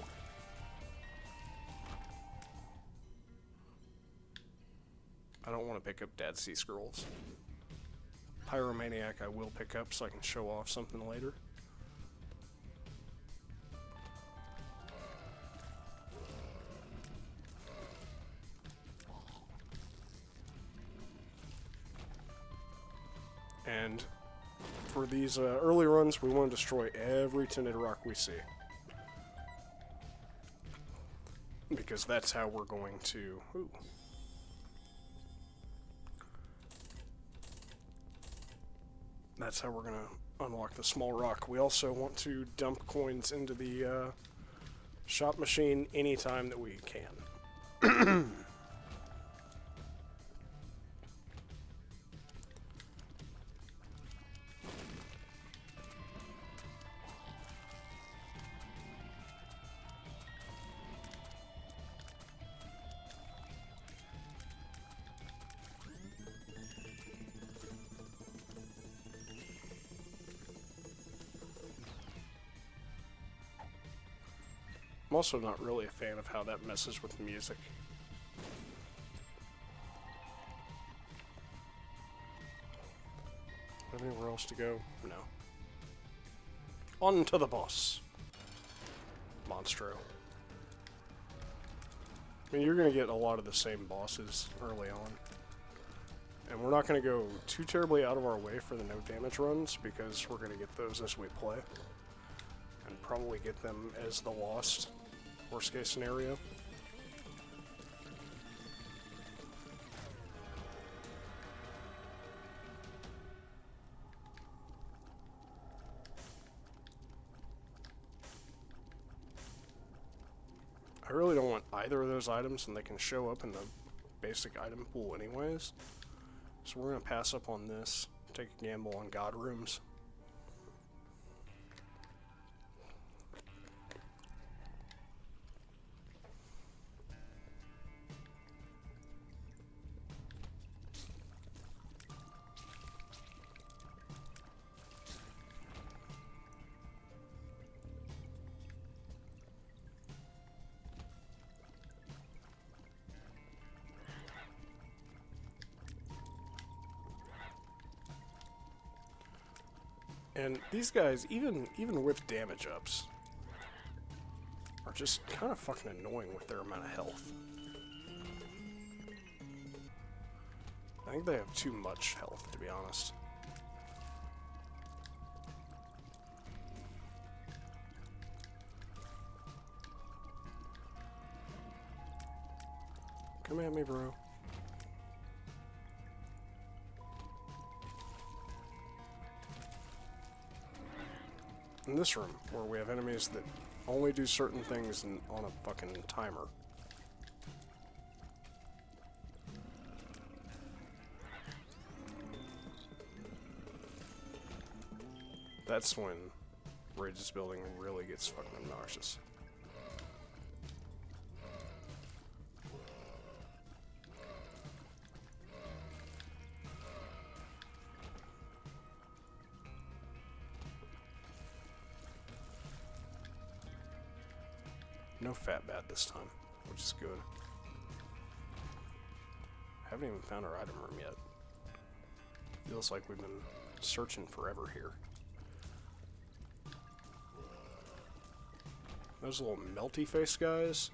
I don't want to pick up Dead Sea Scrolls. Pyromaniac I will pick up so I can show off something later. And for these early runs, we want to destroy every tinted rock we see. Because that's how we're going to... Ooh. That's how we're going to unlock the small rock. We also want to dump coins into the shop machine anytime that we can. I'm also not really a fan of how that messes with the music. Have anywhere else to go? No. On to the boss. Monstro. I mean, you're going to get a lot of the same bosses early on. And we're not going to go too terribly out of our way for the no damage runs, because we're going to get those as we play. And probably get them as the lost. Worst case scenario. I really don't want either of those items, and they can show up in the basic item pool anyways. So we're going to pass up on this, take a gamble on God Rooms. And these guys, even with damage ups, are just kind of fucking annoying with their amount of health. I think they have too much health, to be honest. Come at me, bro. in this room, where we have enemies that only do certain things on a fucking timer. That's when Rage's building really gets fucking obnoxious. No fat bat this time, which is good. Haven't even found our item room yet. Feels like we've been searching forever here. Those little melty face guys,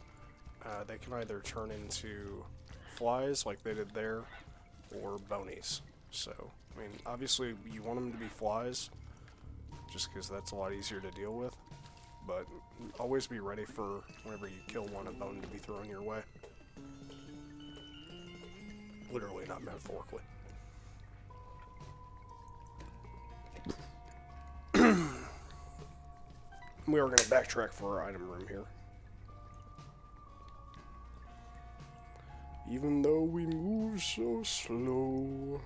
they can either turn into flies like they did there, or bonies. So, I mean, obviously you want them to be flies, just because that's a lot easier to deal with. But always be ready for whenever you kill one, a bone to be thrown your way. Literally, not metaphorically. We are going to backtrack for our item room here. Even though we move so slow.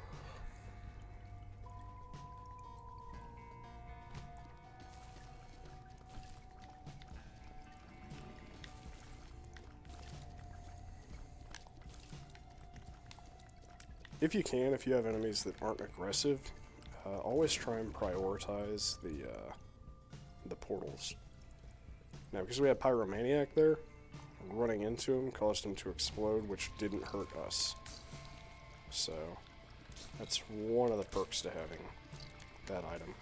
If you can, if you have enemies that aren't aggressive, always try and prioritize the portals. Now, because we had Pyromaniac there, running into him caused him to explode, which didn't hurt us. So, that's one of the perks to having that item.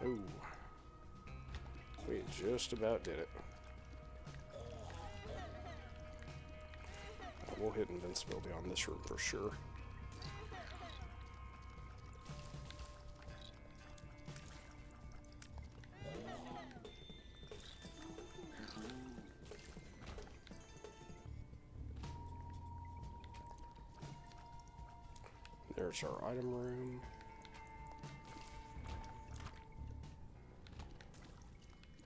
Ooh. We just about did it. We'll hit invincibility on this room for sure. There's our item room.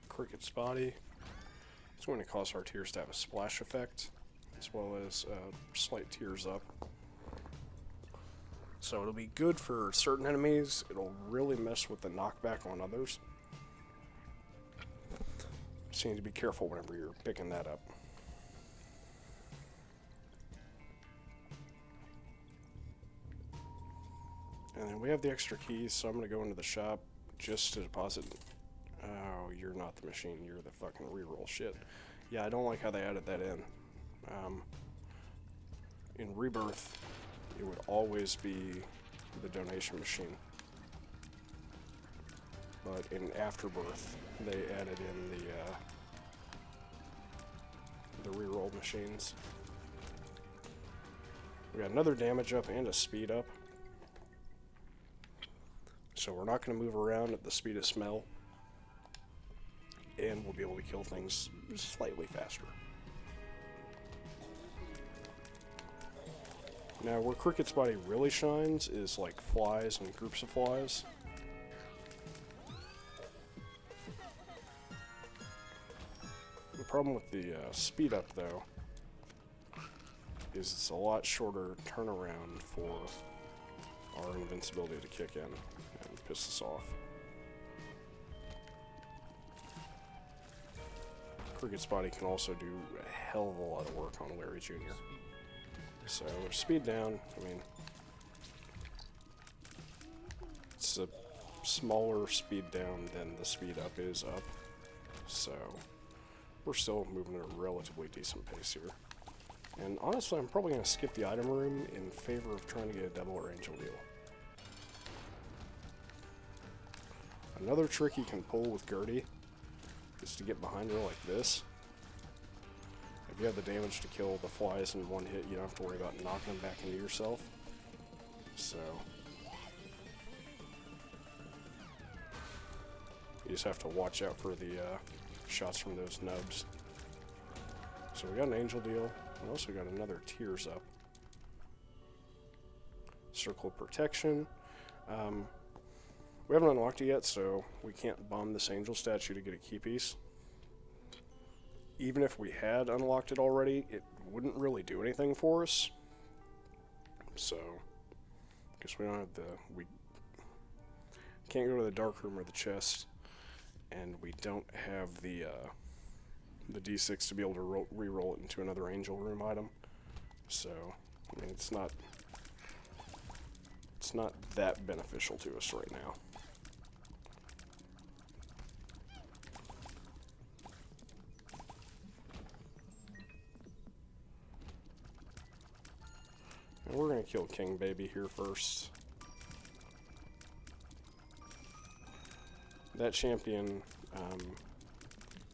Cricket's body. It's going to cause our tears to have a splash effect, as well as slight tears up. So it'll be good for certain enemies. It'll really mess with the knockback on others. So you need to be careful whenever you're picking that up. And then we have the extra keys, so I'm going to go into the shop just to deposit. Oh, you're not the machine, you're the fucking reroll shit. Yeah, I don't like how they added that in. In Rebirth, it would always be the donation machine. But in Afterbirth, they added in the reroll machines. We got another damage up and a speed up. So we're not going to move around at the speed of smell. And we'll be able to kill things slightly faster. Now, where Cricket's body really shines is like flies and groups of flies. The problem with the speed up, though, is it's a lot shorter turnaround for our invincibility to kick in and piss us off. Cricket's body can also do a hell of a lot of work on Larry Jr. So, speed down, I mean, it's a smaller speed down than the speed up is up. So, we're still moving at a relatively decent pace here. And honestly, I'm probably going to skip the item room in favor of trying to get a double or angel deal. Another trick you can pull with Gertie is to get behind her like this. If you have the damage to kill the flies in one hit, you don't have to worry about knocking them back into yourself. So, you just have to watch out for the shots from those nubs. So we got an angel deal. We also got another tears up. Circle of Protection. We haven't unlocked it yet, so we can't bomb this angel statue to get a key piece. Even if we had unlocked it already, it wouldn't really do anything for us. So, because we don't have we can't go to the dark room or the chest, and we don't have the D6 to be able to re-roll it into another angel room item. So, I mean, it's not that beneficial to us right now. And we're going to kill King Baby here first. That champion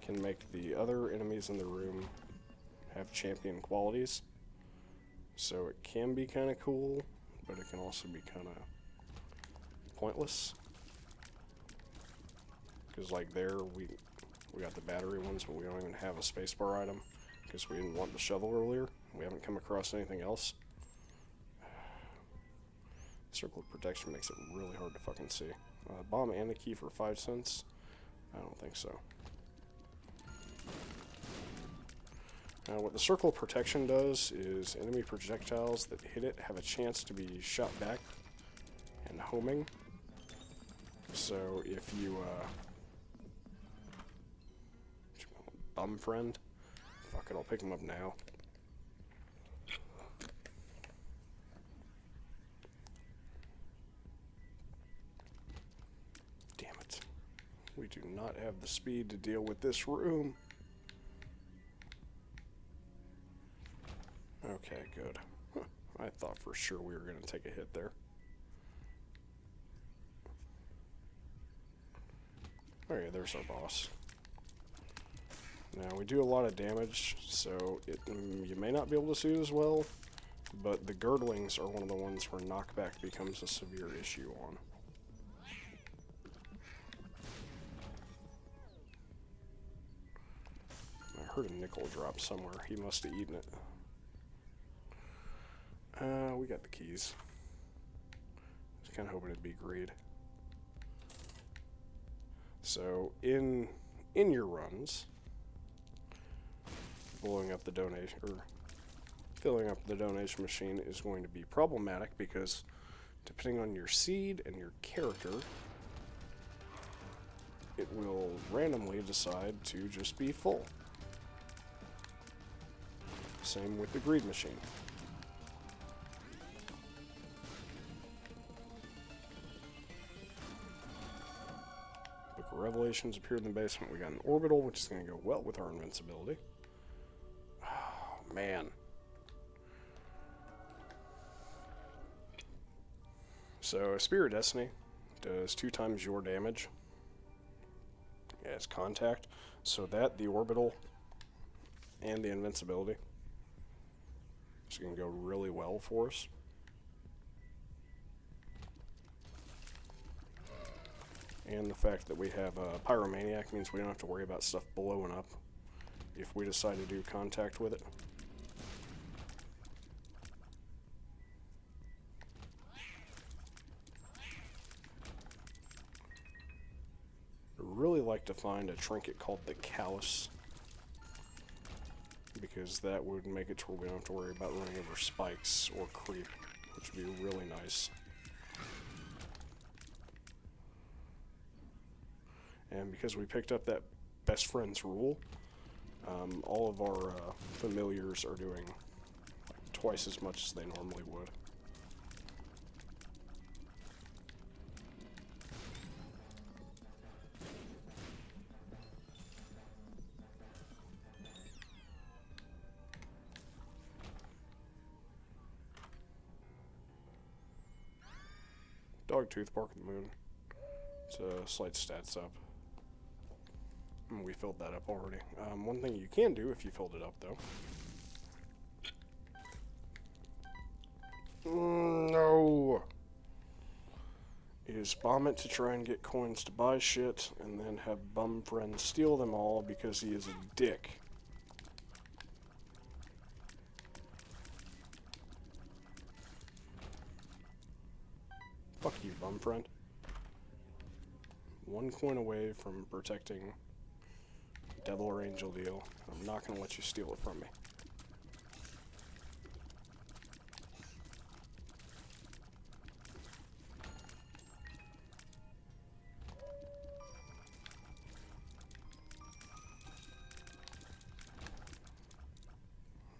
can make the other enemies in the room have champion qualities. So it can be kind of cool, but it can also be kind of pointless. Because like there, we got the battery ones, but we don't even have a spacebar item because we didn't want the shovel earlier. We haven't come across anything else. Circle of Protection makes it really hard to fucking see. Bomb and a key for 5 cents? I don't think so. What the Circle of Protection does is enemy projectiles that hit it have a chance to be shot back and homing. So if you, bum friend? Fuck it, I'll pick him up now. Damn it. We do not have the speed to deal with this room. Okay, good. Huh. I thought for sure we were going to take a hit there. Okay, there's our boss. Now, we do a lot of damage, so you may not be able to see it as well, but the girdlings are one of the ones where knockback becomes a severe issue on. I heard a nickel drop somewhere. He must have eaten it. We got the keys. I was kind of hoping it'd be greed. So, in your runs, blowing up the donation, or filling up the donation machine is going to be problematic because depending on your seed and your character, it will randomly decide to just be full. Same with the greed machine. Book of Revelations appeared in the basement. We got an orbital, which is going to go well with our invincibility. Oh, man. So, a Spear of Destiny does 2 times your damage as contact. So that, the orbital, and the invincibility is going to go really well for us. And the fact that we have a Pyromaniac means we don't have to worry about stuff blowing up if we decide to do contact with it. I'd really like to find a trinket called the Callus, because that would make it to where we don't have to worry about running over spikes or creep, which would be really nice. And because we picked up that best friends rule, all of our familiars are doing like twice as much as they normally would. Dogtooth, Bark of the Moon. It's a slight stats up. We filled that up already. One thing you can do if you filled it up, though. No! Is bomb it to try and get coins to buy shit, and then have bum friends steal them all because he is a dick. you bum friend. 1 coin away from protecting Devil or Angel deal. I'm not going to let you steal it from me.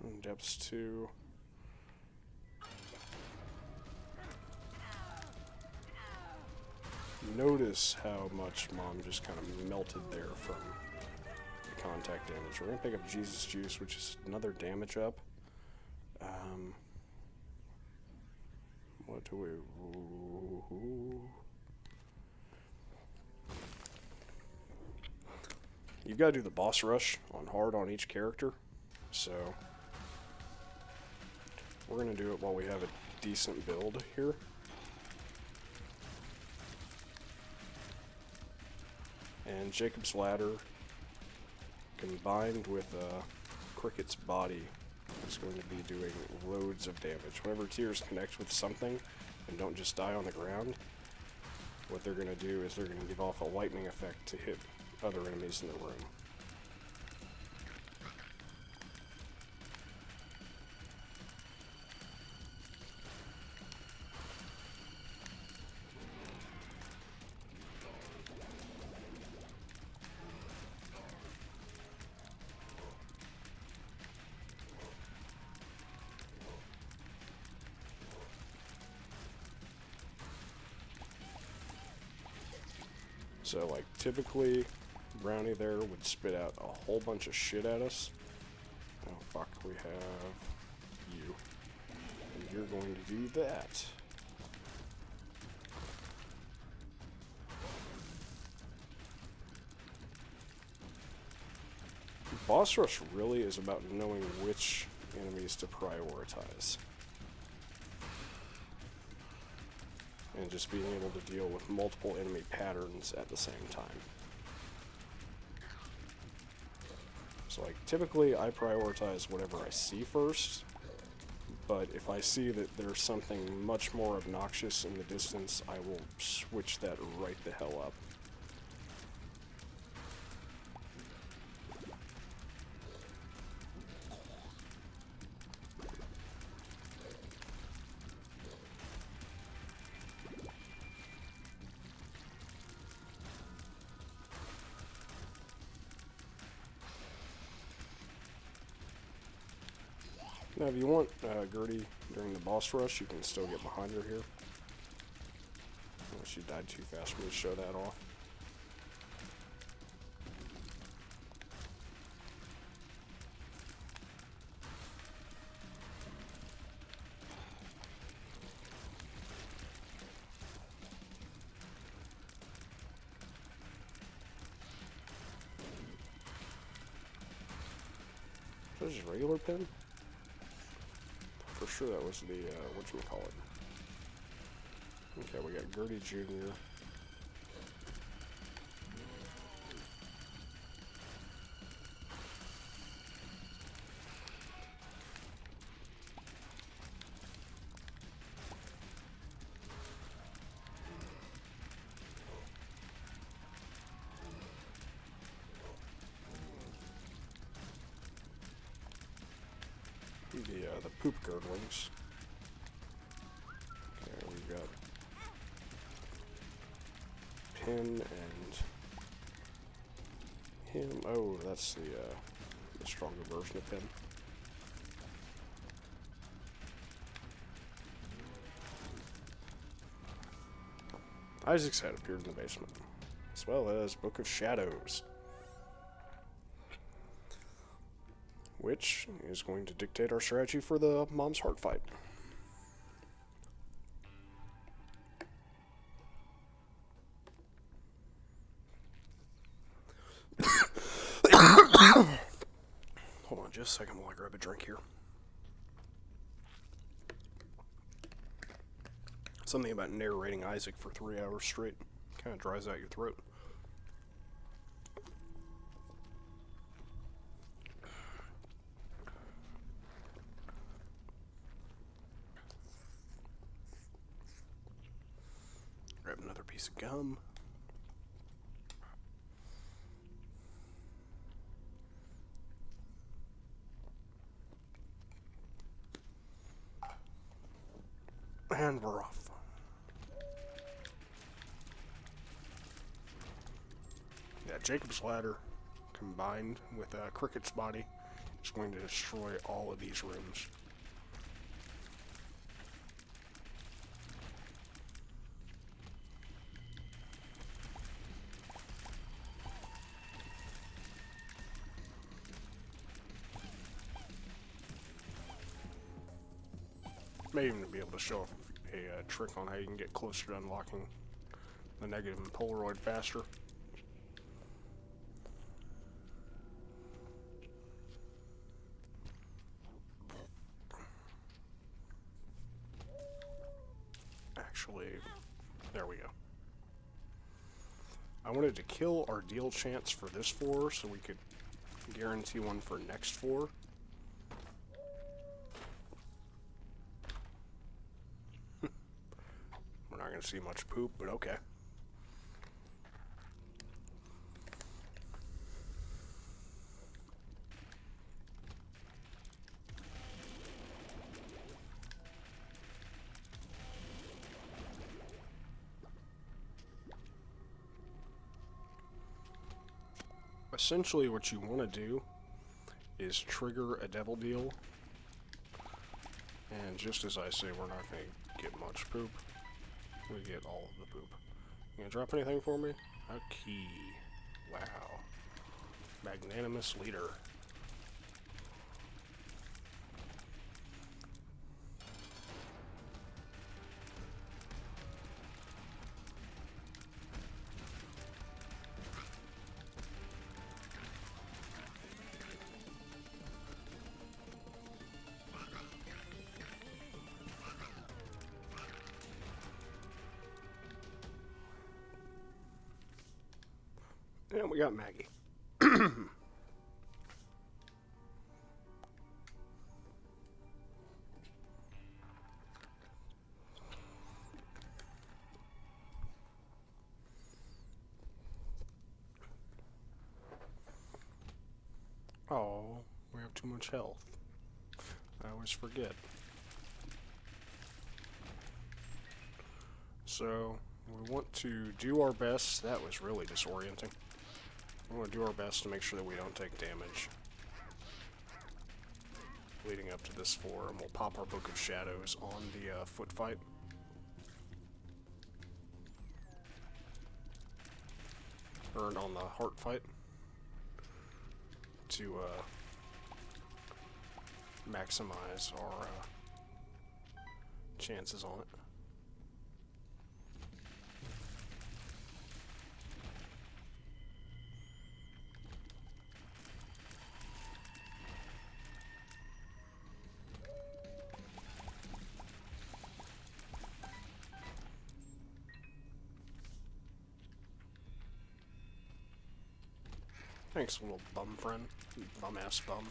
And depths 2. Notice how much Mom just kind of melted there from the contact damage. We're going to pick up Jesus Juice, which is another damage up. What do we... You've got to do the boss rush on hard on each character, so we're going to do it while we have a decent build here. And Jacob's Ladder, combined with Cricket's Body, is going to be doing loads of damage. Whenever tiers connect with something and don't just die on the ground, what they're going to do is they're going to give off a lightning effect to hit other enemies in the room. So, like, typically, Brownie there would spit out a whole bunch of shit at us. Oh, fuck, we have you. And you're going to do that. Boss Rush really is about knowing which enemies to prioritize. And just being able to deal with multiple enemy patterns at the same time. So, like, typically I prioritize whatever I see first, but if I see that there's something much more obnoxious in the distance, I will switch that right the hell up. Now, if you want Gertie during the boss rush, you can still get behind her here. Unless you died too fast for me to show that off. Is that just a regular pin? For sure that was the, whatchamacallit. Okay, we got Gertie Jr. The poop girdlings. Okay, we've got Pin and him. Oh, that's the stronger version of Pin. Isaac's head appeared in the basement, as well as Book of Shadows, which is going to dictate our strategy for the Mom's Heart fight. Hold on just a second while I grab a drink here. Something about narrating Isaac for 3 hours straight kind of dries out your throat. dumb. And we're off. Yeah, Jacob's Ladder combined with Cricket's body is going to destroy all of these rooms. May even be able to show a trick on how you can get closer to unlocking the negative and Polaroid faster. Actually, there we go. I wanted to kill our deal chance for this floor so we could guarantee one for next floor. We're not going to see much poop, but okay. Essentially what you want to do is trigger a devil deal, and just as I say, we're not going to get much poop. We get all of the poop. You gonna drop anything for me? A key. Wow. Magnanimous leader. And we got Maggie. Oh, we have too much health. I always forget. So, we want to do our best. That was really disorienting. We want to do our best to make sure that we don't take damage leading up to this floor, and we'll pop our Book of Shadows on the foot fight. Or on the heart fight to maximize our chances on it. Thanks, little bum friend. You bum-ass bum.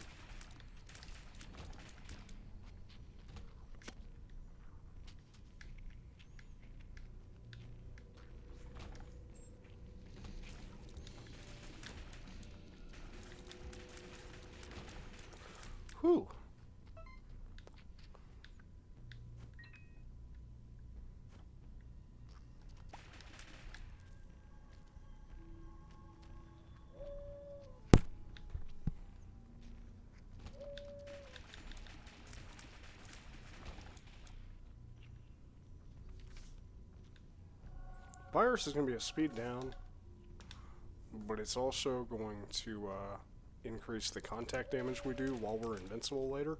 Whew. Virus is going to be a speed down, but it's also going to increase the contact damage we do while we're invincible later.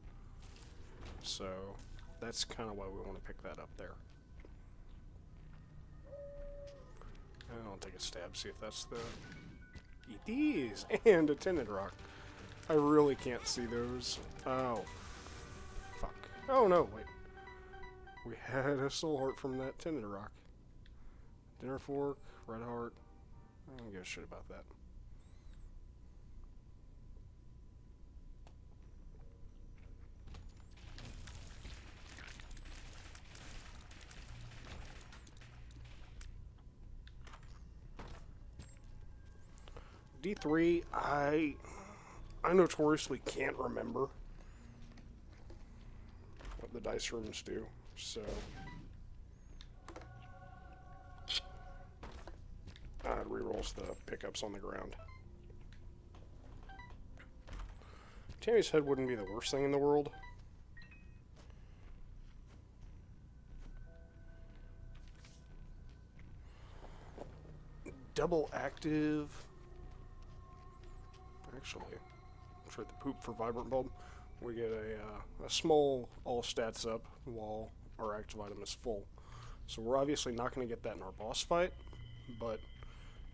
So that's kind of why we want to pick that up there. And I'll take a stab, see if that's the... It is! And a tinted rock. I really can't see those. Oh, fuck. Oh no, wait. We had a soul heart from that tinted rock. Dinner fork, red heart. I don't give a shit about that. D3, I notoriously can't remember what the dice rooms do, so it rerolls the pickups on the ground. Tammy's head wouldn't be the worst thing in the world. Double active. Actually, trade the poop for vibrant bulb. We get a small all stats up while our active item is full. So we're obviously not going to get that in our boss fight, but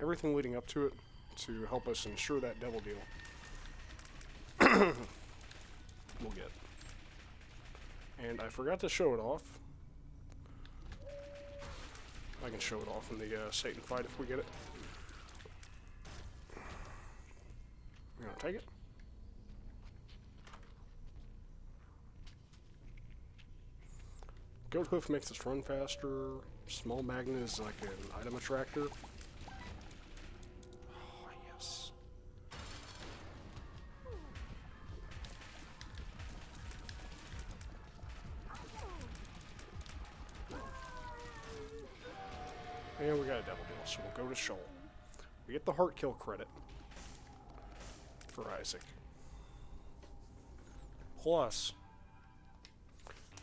everything leading up to it to help us ensure that double deal we'll get. And I forgot to show it off. I can show it off in the Satan fight if we get it. You gonna take it? Goat hoof makes us run faster. Small magnet is like an item attractor. Oh, yes. And we got a double deal, so we'll go to Shoal. We get the heart kill credit for Isaac. Plus,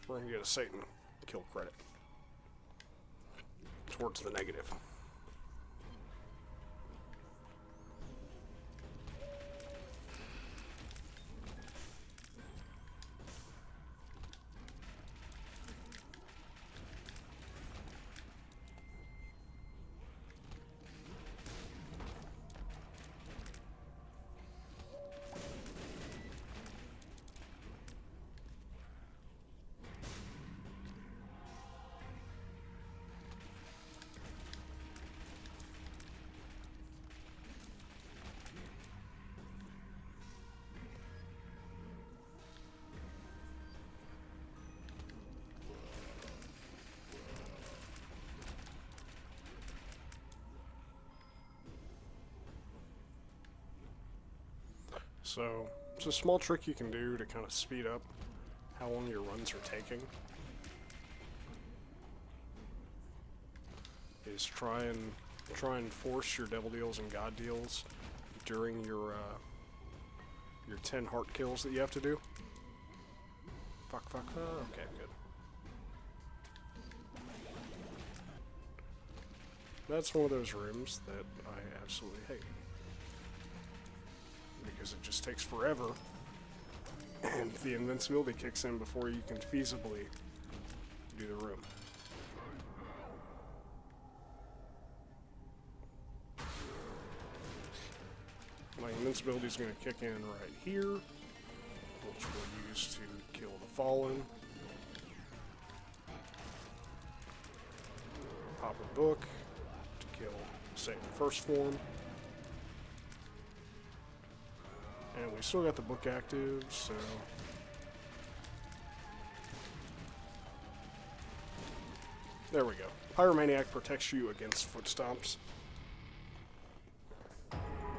we're going to get a Satan kill credit towards the negative. So, it's a small trick you can do to kind of speed up how long your runs are taking. Is try and force your devil deals and god deals during your 10 heart kills that you have to do. Fuck. Okay, good. That's one of those rooms that I absolutely hate. Because it just takes forever, and the invincibility kicks in before you can feasibly do the room. My invincibility is going to kick in right here, which we'll use to kill the Fallen. Pop a book to kill Satan first form. And we still got the book active, so there we go. Pyromaniac protects you against foot stomps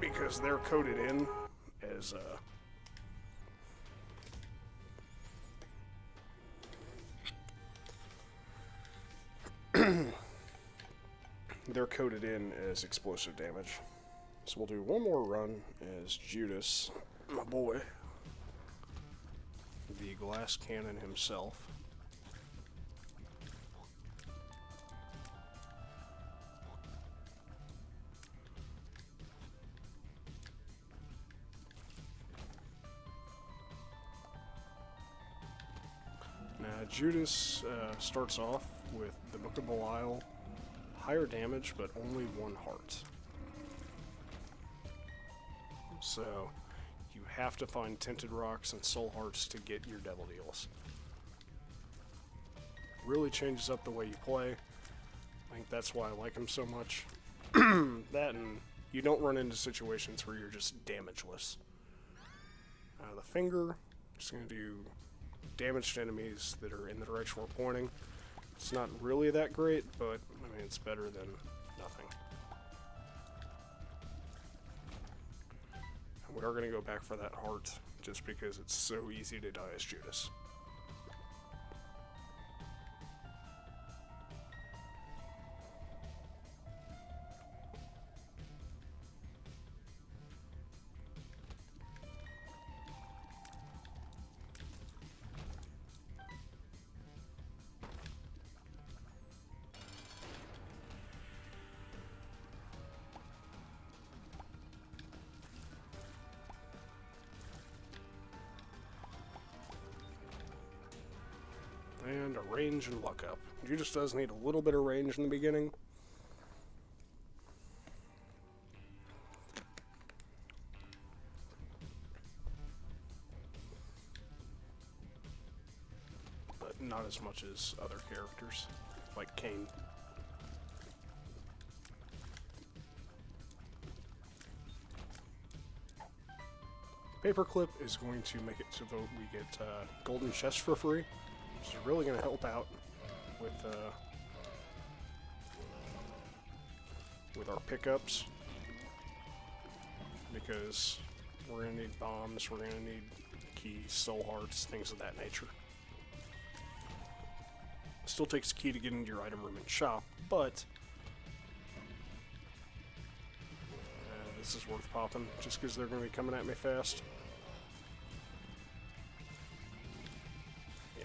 because they're coded in as they're coded in as explosive damage. So we'll do one more run as Judas, my boy, the glass cannon himself. Now Judas starts off with the Book of Belial, higher damage but only one heart. So, you have to find Tinted Rocks and Soul Hearts to get your Devil Deals. Really changes up the way you play. I think that's why I like him so much. That and you don't run into situations where you're just damageless. The finger, just going to do damage to enemies that are in the direction we're pointing. It's not really that great, but I mean it's better than nothing. are going to go back for that heart, just because it's so easy to die as Judas. And a range and luck up. Judas does need a little bit of range in the beginning. But not as much as other characters, like Cain. Paperclip is going to make it so that we get golden chests for free. Which is really going to help out with our pickups, because we're going to need bombs, we're going to need keys, soul hearts, things of that nature. Still takes a key to get into your item room and shop, but this is worth popping just because they're going to be coming at me fast.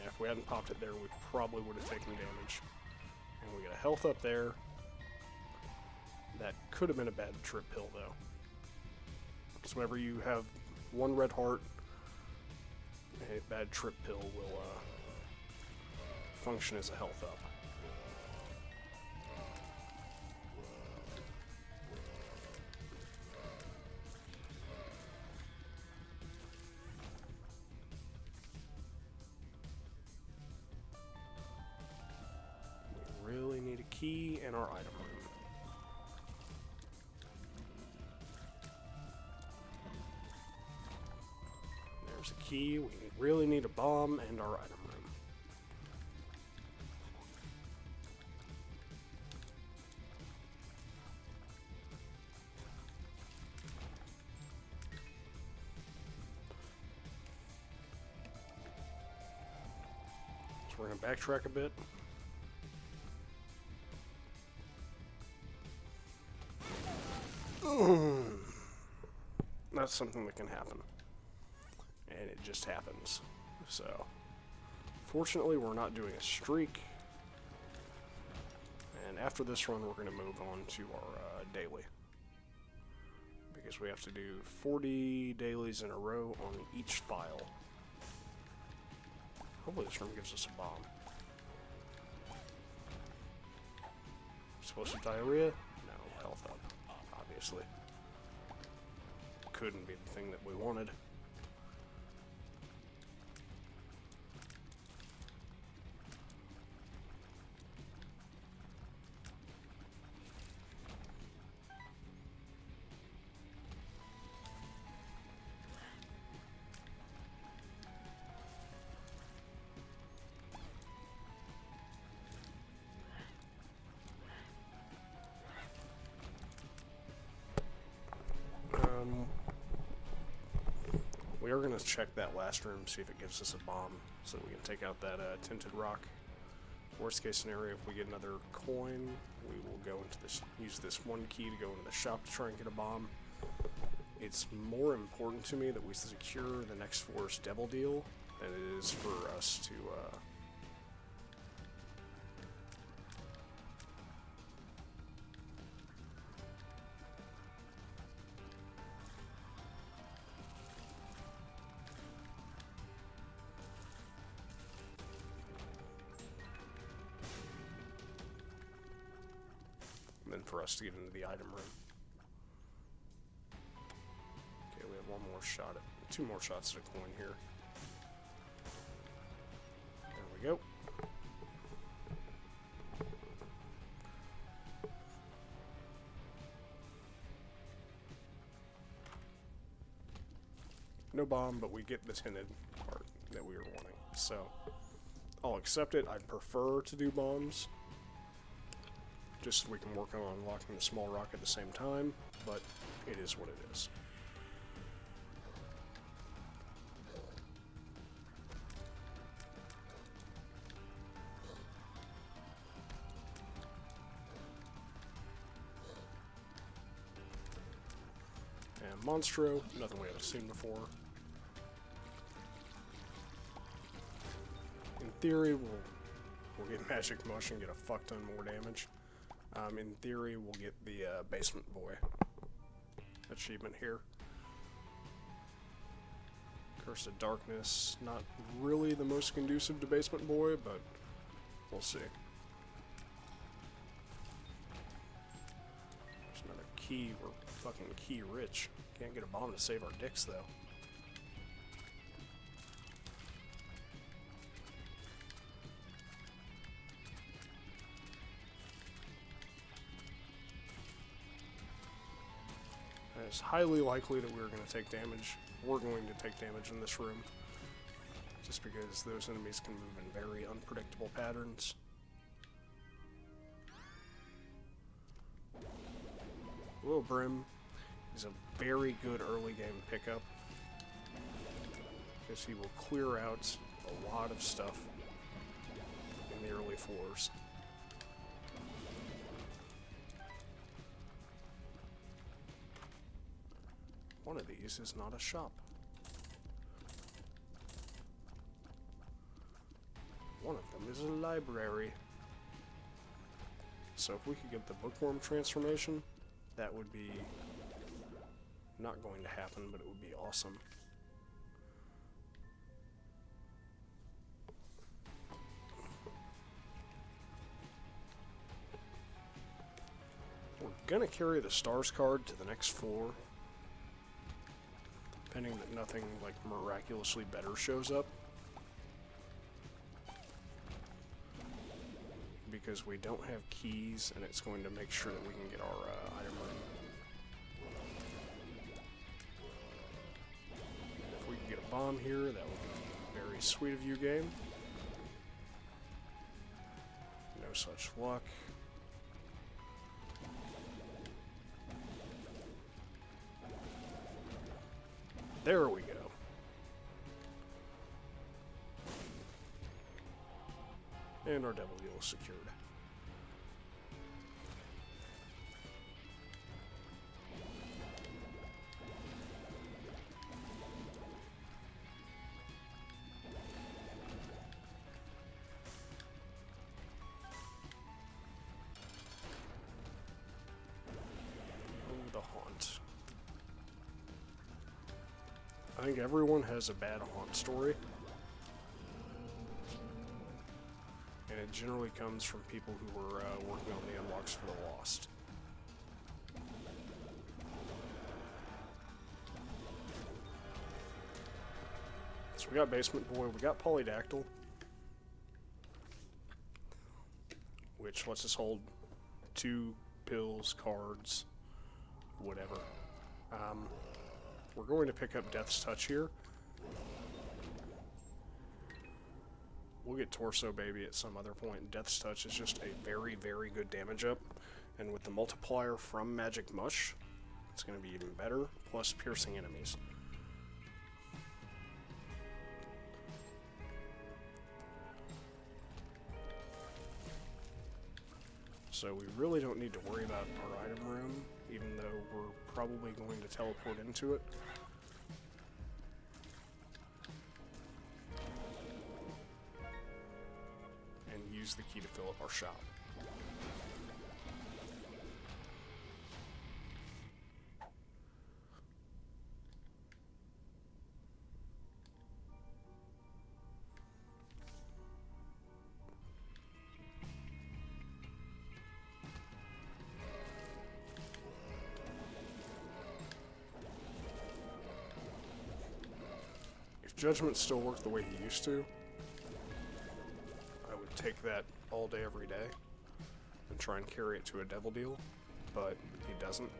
If we hadn't popped it there, we probably would have taken damage. And we got a health up there. That could have been a bad trip pill, though. Because whenever you have one red heart, a bad trip pill will function as a health up. Key in our item room. There's a key. We really need a bomb and our item room. So we're going to backtrack a bit. That's something that can happen. And it just happens. So, fortunately, we're not doing a streak. And after this run, we're going to move on to our daily. Because we have to do 40 dailies in a row on each file. Hopefully this room gives us a bomb. Explosive diarrhea? No, health up. Obviously. Couldn't be the thing that we wanted. We are going to check that last room, see if it gives us a bomb, so we can take out that tinted rock. Worst case scenario, if we get another coin, we will go into this, use this one key to go into the shop to try and get a bomb. It's more important to me that we secure the next floor's devil deal than it is for us to than for us to get into the item room. Okay, we have one more shot at, 2 more shots at a coin here. There we go. No bomb, but we get the tinted part that we were wanting. So, I'll accept it. I'd prefer to do bombs, just so we can work on unlocking the small rock at the same time, but it is what it is. And Monstro, nothing we haven't seen before. In theory, we'll get Magic Mush and get a fuck ton more damage. In theory, we'll get the Basement Boy achievement here. Curse of Darkness, not really the most conducive to Basement Boy, but we'll see. There's another key. We're fucking key rich. Can't get a bomb to save our dicks, though. It's highly likely that we're going to take damage. We're going to take damage in this room. Just because those enemies can move in very unpredictable patterns. Whoa, Brim is a very good early game pickup. Because he will clear out a lot of stuff in the early floors. One of these is not a shop. One of them is a library. So if we could get the bookworm transformation, that would be not going to happen, but it would be awesome. We're gonna carry the stars card to the next floor. Pending that nothing, like, miraculously better shows up. Because we don't have keys, and it's going to make sure that we can get our item room. If we can get a bomb here, that would be very sweet of you, game. No such luck. There we go. And our devil deal is secured. Oh, the haunt. I think everyone has a bad haunt story. And it generally comes from people who were working on the unlocks for the Lost. So we got Basement Boy, we got Polydactyl, which lets us hold 2 pills, cards, whatever. We're going to pick up Death's Touch here. We'll get Torso Baby at some other point. Death's Touch is just a very, very good damage up. And with the multiplier from Magic Mush, it's going to be even better, plus piercing enemies. So we really don't need to worry about our item room, even though we're probably going to teleport into it. And use the key to fill up our shop. Judgment still worked the way he used to, I would take that all day, every day, and try and carry it to a devil deal, but he doesn't.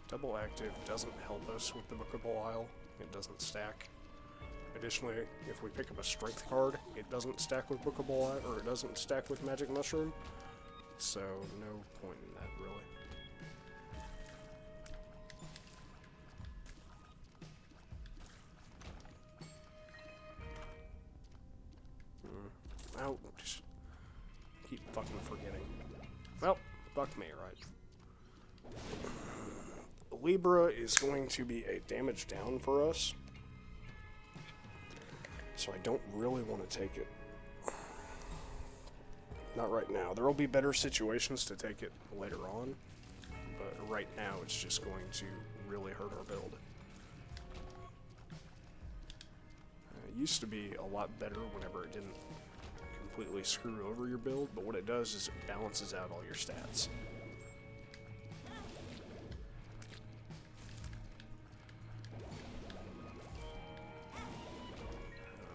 Double active doesn't help us with the Bookable Isle. It doesn't stack. Additionally, if we pick up a strength card, it doesn't stack with Bookable Eye, or it doesn't stack with Magic Mushroom, so no point in that, really. Oh, just keep fucking forgetting. Well, fuck me, right? Libra is going to be a damage down for us, so I don't really want to take it. Not right now. There will be better situations to take it later on, but right now it's just going to really hurt our build. It used to be a lot better whenever it didn't completely screw over your build, but what it does is it balances out all your stats.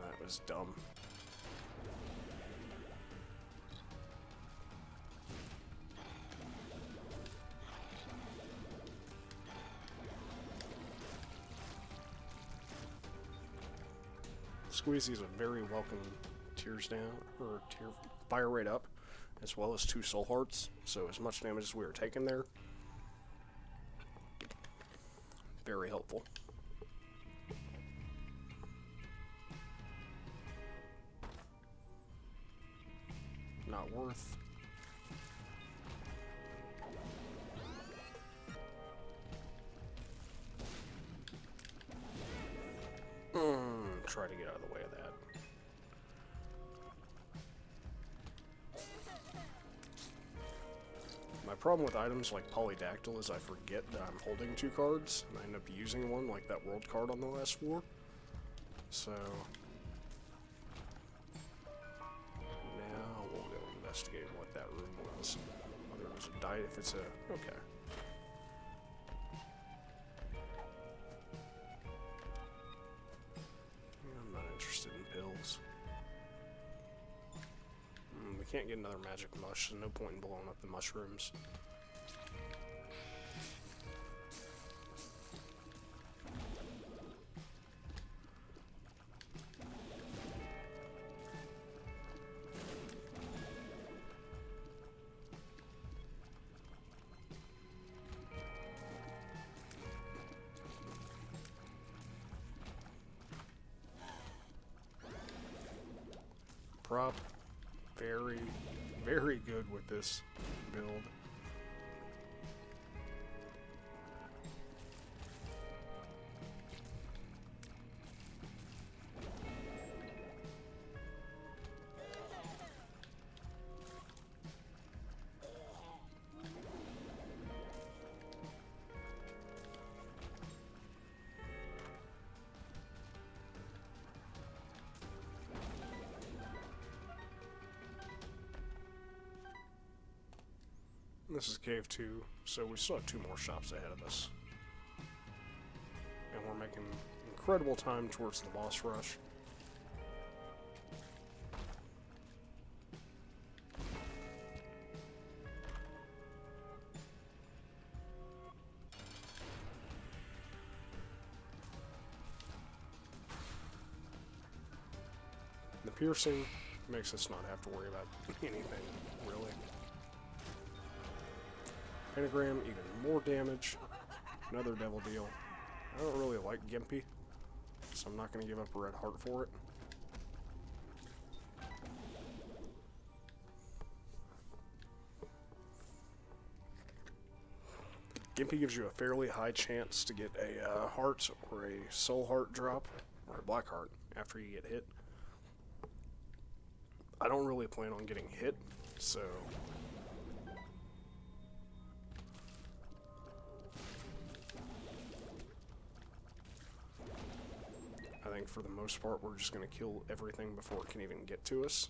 That was dumb. Squeezy is a very welcome tears down, or tier fire rate up, as well as 2 soul hearts, so as much damage as we were taking there, very helpful. Not worth. Try to get out of the way of that. My problem with items like Polydactyl is I forget that I'm holding 2 cards, and I end up using one, like that world card on the last floor. So now we'll go investigate what that room was. Oh, there was a die if it's a... okay. I'm not interested in pills. We can't get another magic mush, so no point in blowing up the mushrooms. Prop, very, very good with this build. This is Cave 2, so we still have 2 more shops ahead of us. And we're making incredible time towards the boss rush. The piercing makes us not have to worry about anything, really. Pentagram, even more damage. Another devil deal. I don't really like Gimpy, so I'm not going to give up a red heart for it. Gimpy gives you a fairly high chance to get a heart or a soul heart drop, or a black heart, after you get hit. I don't really plan on getting hit, so... I think for the most part we're just going to kill everything before it can even get to us.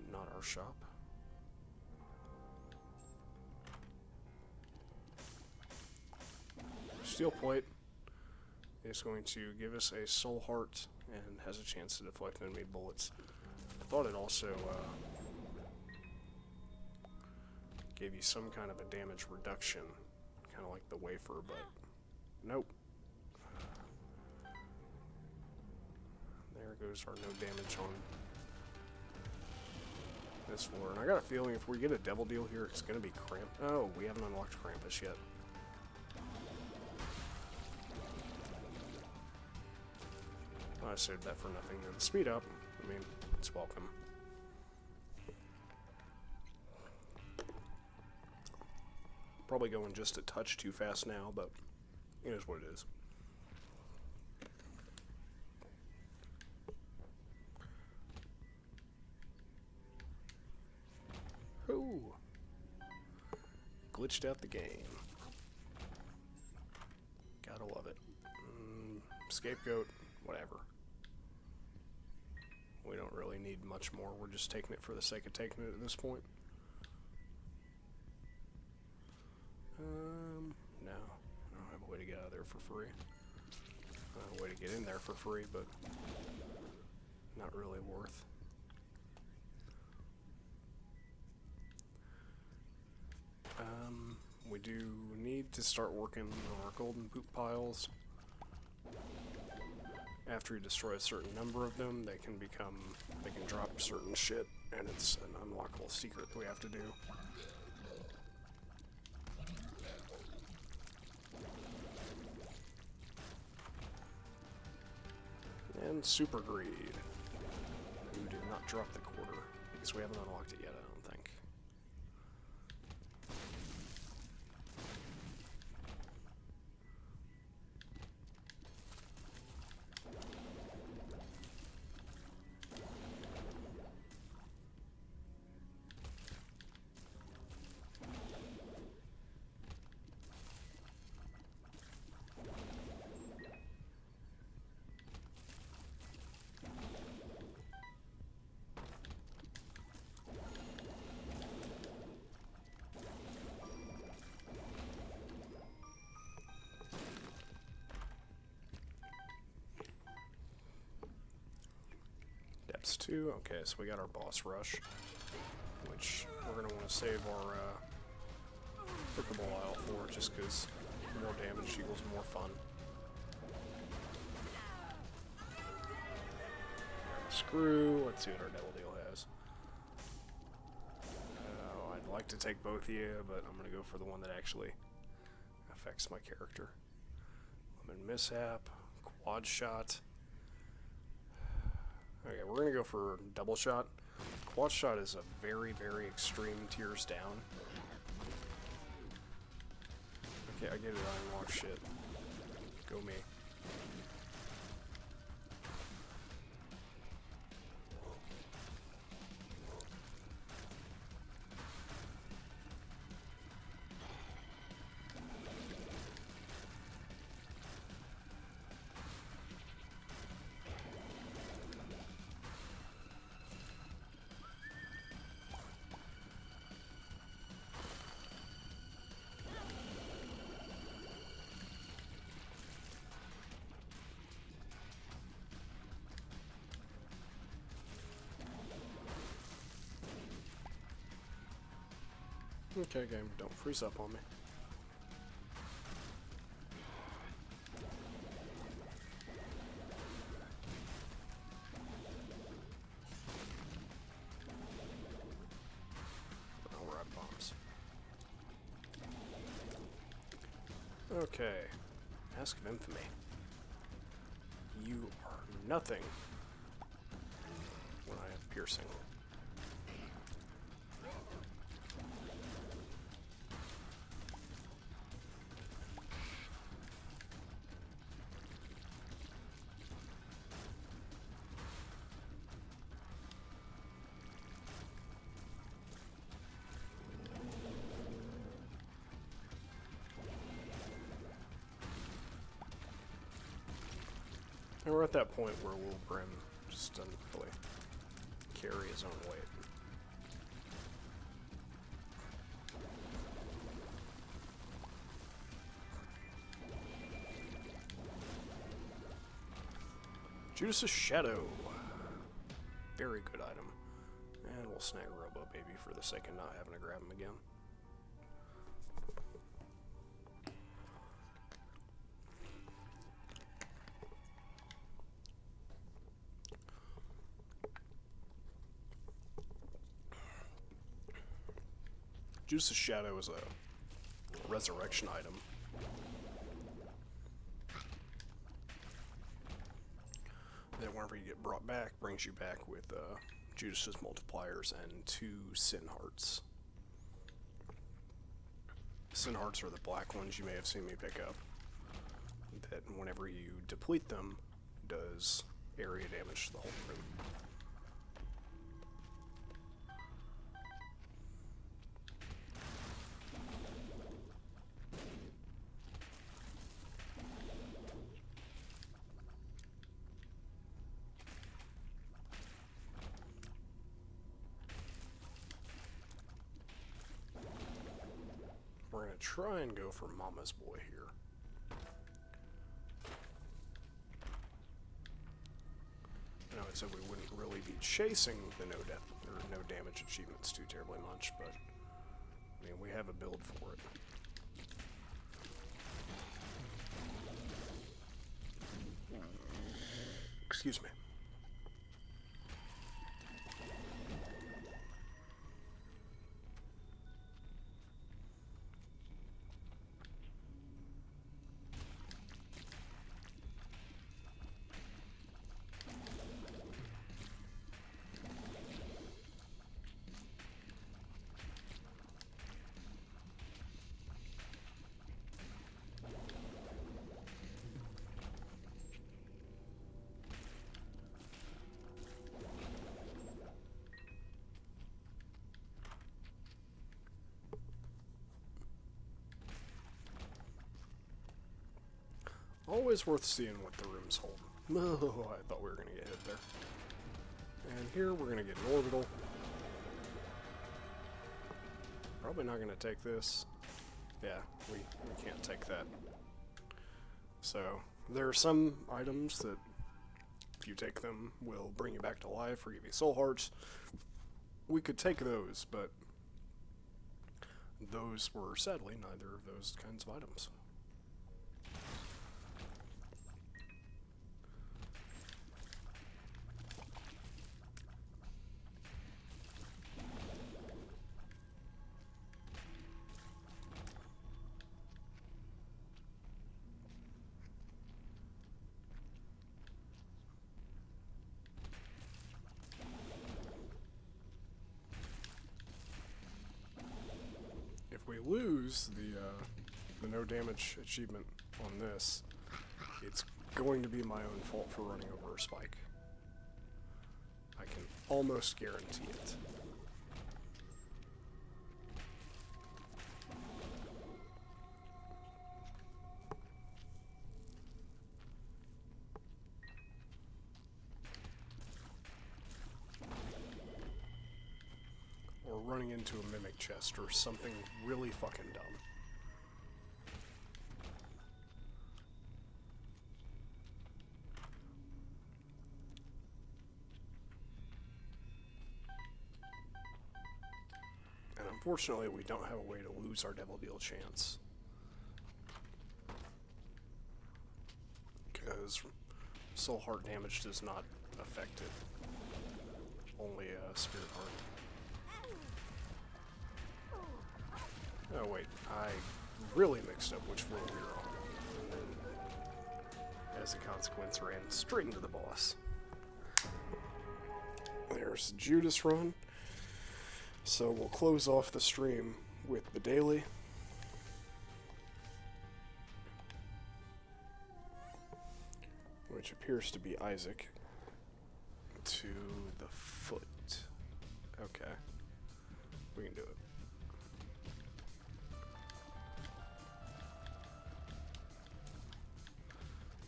Not our shop. Steel plate. is going to give us a soul heart and has a chance to deflect enemy bullets. I thought it also gave you some kind of a damage reduction, kind of like the wafer, but nope. There goes our no damage on this floor. And I got a feeling if we get a devil deal here, it's going to be Cramp. Oh, we haven't unlocked Krampus yet. I saved that for nothing. Then speed up. I mean, it's welcome. Probably going just a touch too fast now, but it is what it is. Ooh. Glitched out the game. Gotta love it. Scapegoat, whatever. We don't really need much more. We're just taking it for the sake of taking it at this point. No. I don't have a way to get out of there for free. I have a way to get in there for free, but not really worth. We do need to start working on our golden poop piles. After you destroy a certain number of them, they can drop certain shit, and it's an unlockable secret that we have to do. And Super Greed, who did not drop the quarter, because we haven't unlocked it yet, I don't think. Depths 2, okay, so we got our boss rush, which we're going to want to save our clickable aisle for, just because more damage equals more fun. Screw, let's see what our devil deal has. I'd like to take both of you, but I'm going to go for the one that actually affects my character. Lemon Mishap, Quad Shot. Okay, we're going to go for double shot. Quad shot is a very, very extreme tiers down. Okay, I get it, I unlock shit. Go me. Okay, game, don't freeze up on me. Oh, we're out of bombs. Okay. Mask of Infamy. You are nothing when I have piercing. And we're at that point where Will Grim just doesn't really carry his own weight. Judas' Shadow. Very good item. And we'll snag Robo Baby for the sake of not having to grab him again. Judas' Shadow is a resurrection item. That whenever you get brought back, brings you back with Judas's multipliers and 2 Sin Hearts. Sin Hearts are the black ones you may have seen me pick up. That whenever you deplete them, does area damage to the whole room. We're going to try and go for Mama's Boy here. I know I said we wouldn't really be chasing the no death or no damage achievements too terribly much, but I mean we have a build for it. Excuse me. Always worth seeing what the rooms hold. Oh, I thought we were going to get hit there. And here we're going to get an orbital. Probably not going to take this. Yeah, we can't take that. So, there are some items that, if you take them, will bring you back to life or give you soul hearts. We could take those, but those were sadly neither of those kinds of items. If we lose the no damage achievement on this, it's going to be my own fault for running over a spike. I can almost guarantee it. Or running into a mimic chest or something really fucking dumb. And unfortunately, we don't have a way to lose our Devil Deal chance. Because soul heart damage does not affect it. Only spirit heart. Oh wait, I really mixed up which floor we were on. And then, as a consequence, ran straight into the boss. There's Judas run. So we'll close off the stream with the daily. Which appears to be Isaac. To the foot. Okay. We can do it.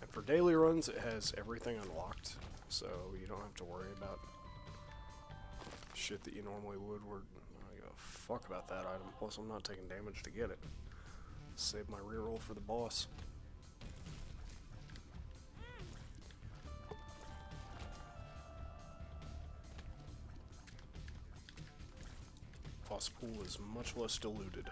And for daily runs, it has everything unlocked. So you don't have to worry about shit that you normally would. I don't give a fuck about that item. Plus, I'm not taking damage to get it. Save my reroll for the boss. boss pool is much less diluted.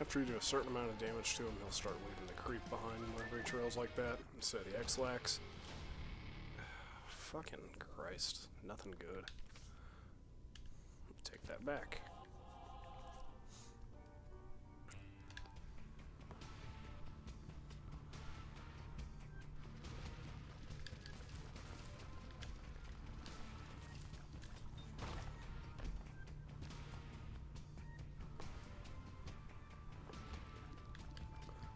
After you do a certain amount of damage to him, he'll start leaving the creep behind whenever he trails like that, instead of the X-Lax. Fucking Christ. Nothing good. Take that back.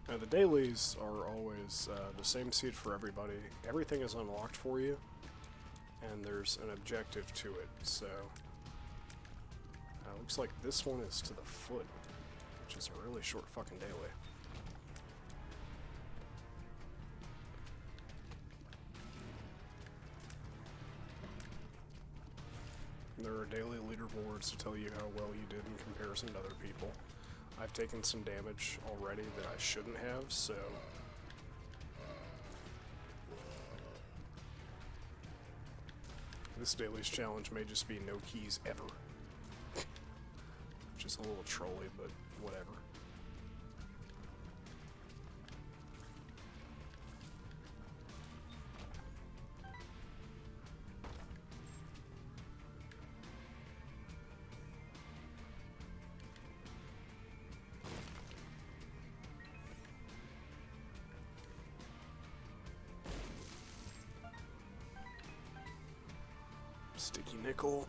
Now, the dailies are always the same seed for everybody. Everything is unlocked for you, and there's an objective to it. So, looks like this one is to the foot, which is a really short fucking daily. There are daily leaderboards to tell you how well you did in comparison to other people. I've taken some damage already that I shouldn't have, so... This daily's challenge may just be no keys ever. Which is a little trolly, but whatever. Sticky nickel.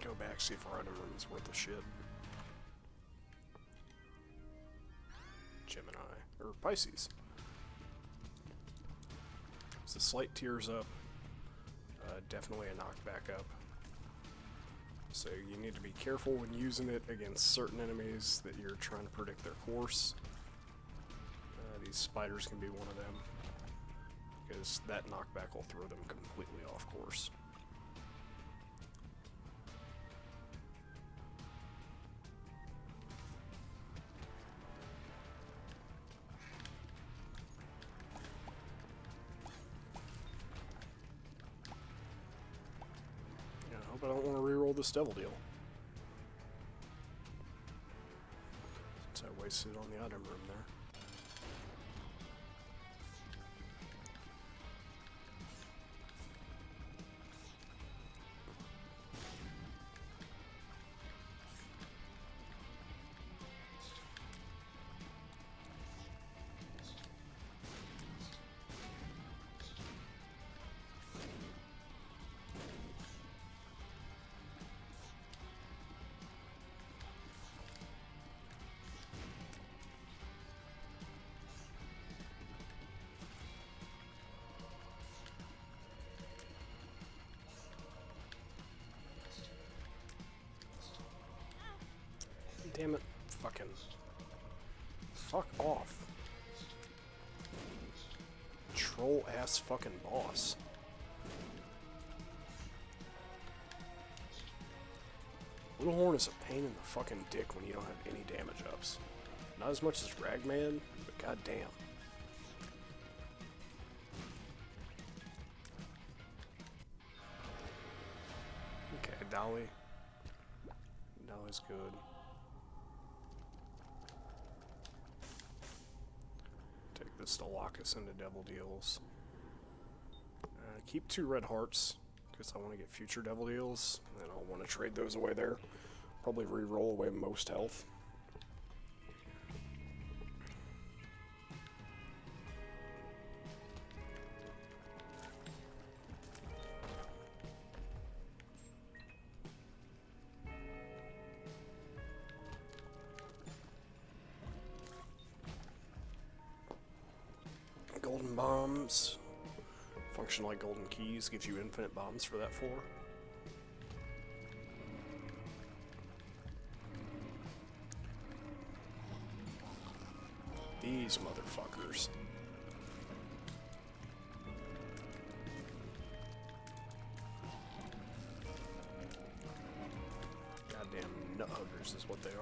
Go back, see if our item room is worth a shit. Gemini. Or Pisces. It's a slight tears up. Definitely a knockback up. So you need to be careful when using it against certain enemies that you're trying to predict their course. These spiders can be one of them, because that knockback will throw them completely off course. Yeah, I hope I don't want to reroll this devil deal, since I wasted it on the item room there. Damn it. Fucking... Fuck off. Troll-ass fucking boss. Little Horn is a pain in the fucking dick when you don't have any damage ups. Not as much as Ragman, but goddamn. Okay, Dolly. Dolly's good. Take this to lock us into devil deals. Keep 2 red hearts, because I want to get future devil deals, and I'll want to trade those away there. Probably re-roll away most health. some bombs. Function like golden keys, gives you infinite bombs for that floor. These motherfuckers. Goddamn nut huggers is what they are.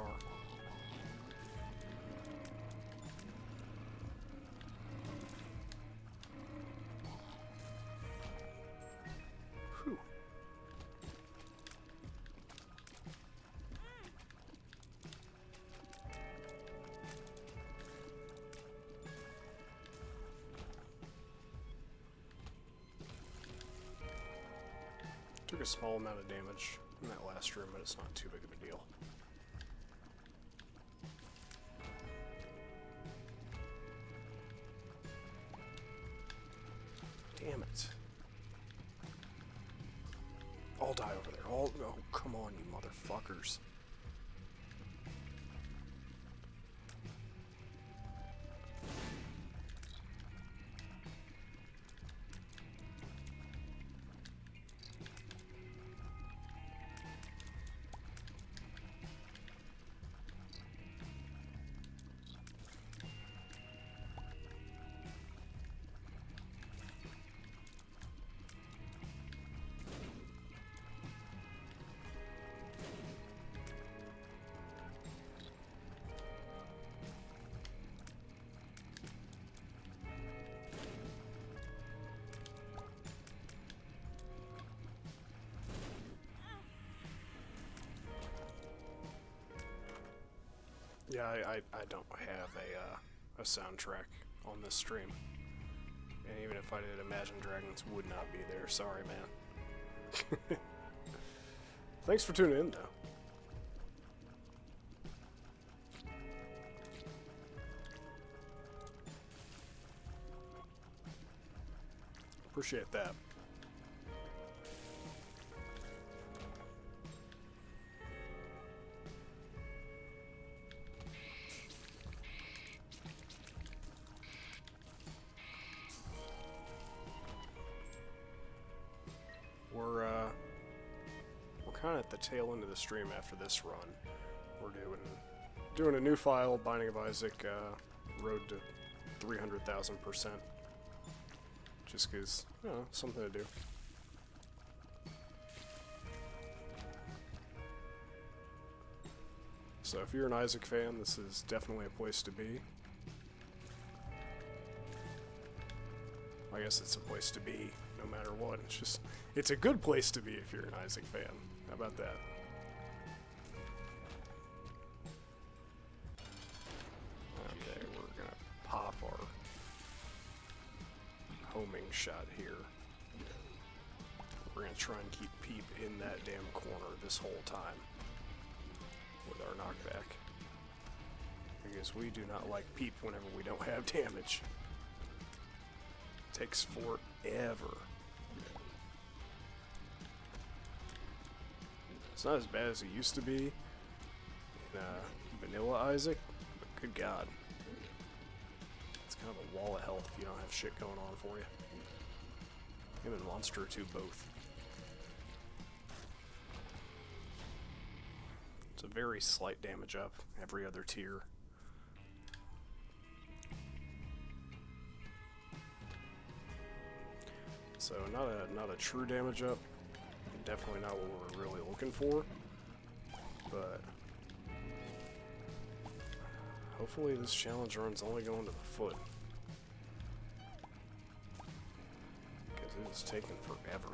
Whew. Took a small amount of damage in that last room, but it's not too big of a deal. Damn it. All die over there. All. Oh, come on, you motherfuckers. Yeah, I don't have a soundtrack on this stream. And even if I did, Imagine Dragons would not be there. Sorry, man. Thanks for tuning in, though. Appreciate that. We're kind of at the tail end of the stream after this run. We're doing a new file, Binding of Isaac, Road to 300,000%. Just because, you know, something to do. So if you're an Isaac fan, this is definitely a place to be. I guess it's a place to be no matter what. It's a good place to be if you're an Isaac fan. How about that? Okay, we're gonna pop our homing shot here. We're gonna try and keep Peep in that damn corner this whole time with our knockback. Because we do not like Peep whenever we don't have damage. Takes forever. It's not as bad as it used to be in vanilla Isaac, but good God. It's kind of a wall of health if you don't have shit going on for you. Him and Monster 2 both. It's a very slight damage up every other tier. So not a true damage up, definitely not what we're really looking for, but hopefully this challenge run's only going to the foot, because it is taking forever.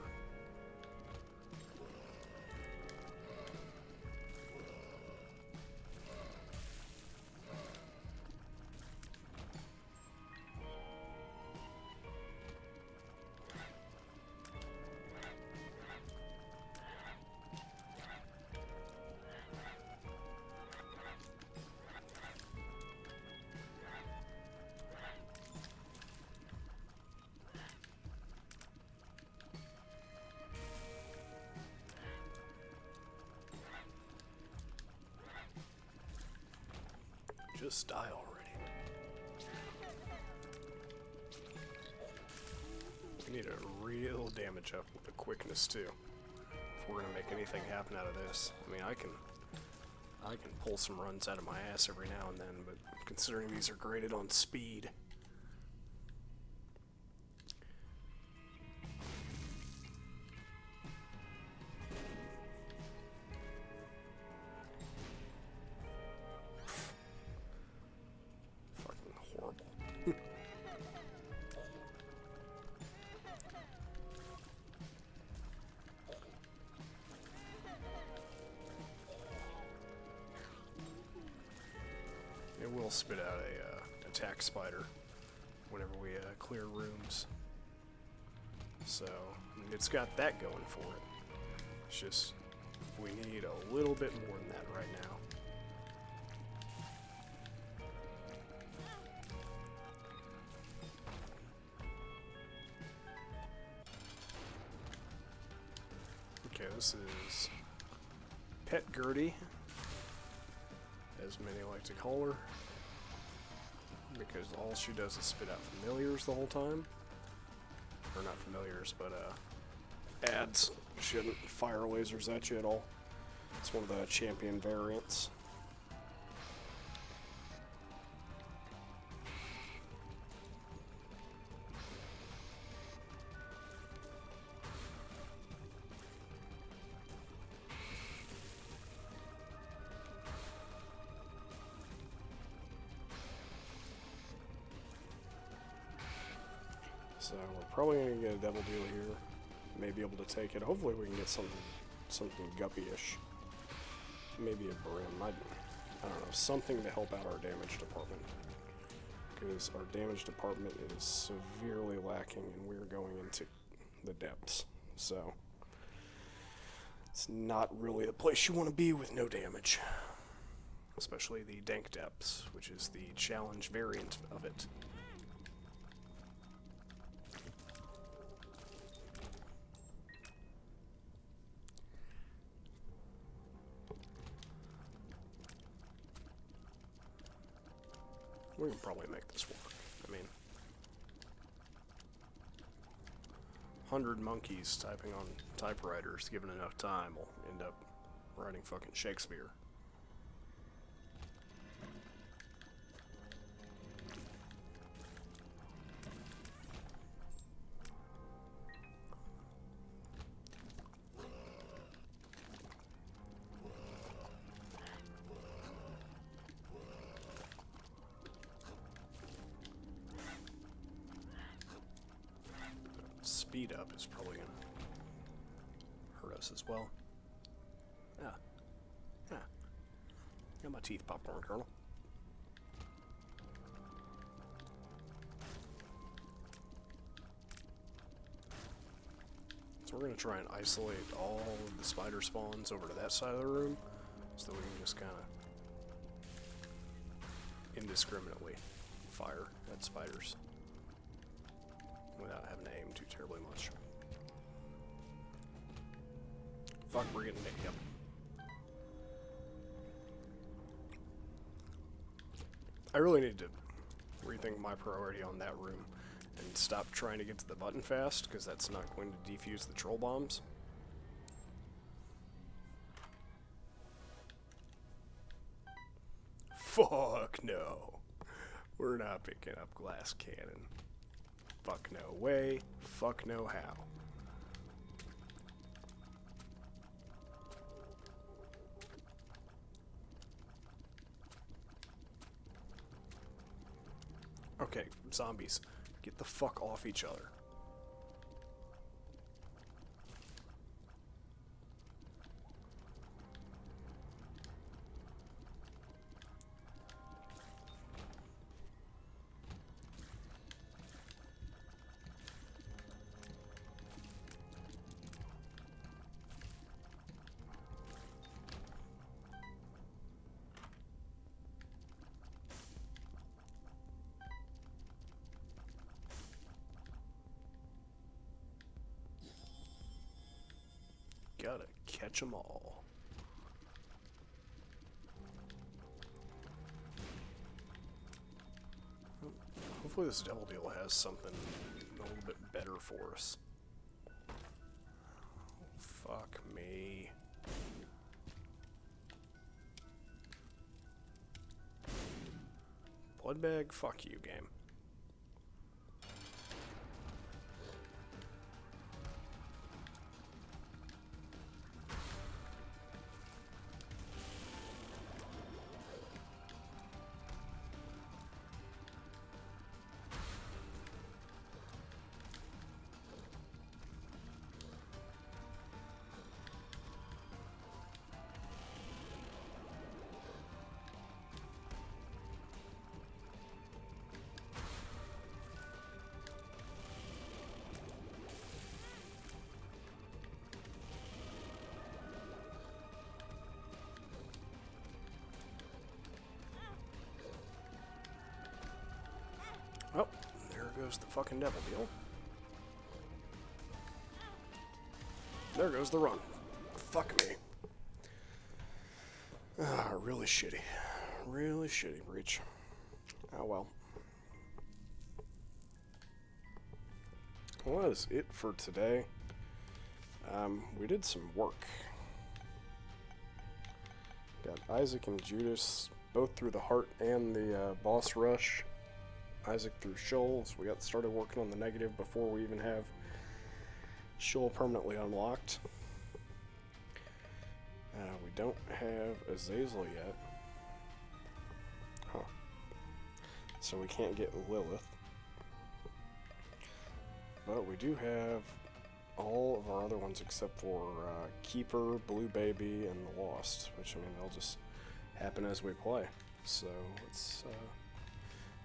Just die already. need a real damage up with the quickness too. If we're gonna make anything happen out of this. I mean, I can pull some runs out of my ass every now and then, but considering these are graded on speed. Fucking horrible. It will spit out a attack spider whenever we clear rooms. So, I mean, it's got that going for it. It's just, we need a little bit more than that right now. Okay, this is Pet Gertie, as many like to call her, because all she does is spit out familiars the whole time. Or not familiars, but ads. She doesn't fire lasers at you at all. It's one of the champion variants. So we're probably going to get a double deal here. May be able to take it. Hopefully we can get something guppy-ish. Maybe a brim. I don't know. Something to help out our damage department. Because our damage department is severely lacking and we're going into the depths. So it's not really the place you want to be with no damage. Especially the dank depths, which is the challenge variant of it. We can probably make this work. I mean, 100 monkeys typing on typewriters, given enough time, will end up writing fucking Shakespeare. Speed up is probably going to hurt us as well. Yeah. Got my teeth popcorn kernel. So we're going to try and isolate all of the spider spawns over to that side of the room so that we can just kind of indiscriminately fire at spiders without having to aim too terribly much. Fuck, we're getting it, yep. I really need to rethink my priority on that room and stop trying to get to the button fast, because that's not going to defuse the troll bombs. Fuck no. We're not picking up glass cannon. Fuck no way, fuck no how. Okay, zombies, get the fuck off each other. Gotta catch 'em all. Hopefully this double deal has something a little bit better for us. Fuck me. Blood bag, fuck you, game. Oh, there goes the fucking devil deal. There goes the run. Fuck me. Ah, really shitty. Really shitty, Breach. Oh well. Well, that is it for today. We did some work. Got Isaac and Judas both through the heart and the boss rush. Isaac through Shoal, so we got started working on the negative before we even have Shoal permanently unlocked. We don't have Azazel yet. Huh. So we can't get Lilith. But we do have all of our other ones except for Keeper, Blue Baby, and The Lost, which, I mean, they'll just happen as we play. So let's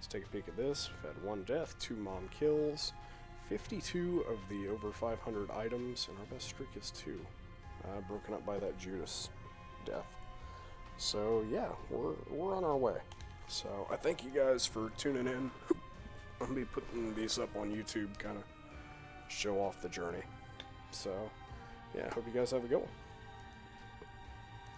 take a peek at this. We've had 1 death, 2 mom kills, 52 of the over 500 items, and our best streak is 2. Broken up by that Judas death. So yeah, we're on our way. So I thank you guys for tuning in. I'm gonna be putting these up on YouTube, kind of show off the journey. So yeah, I hope you guys have a good one.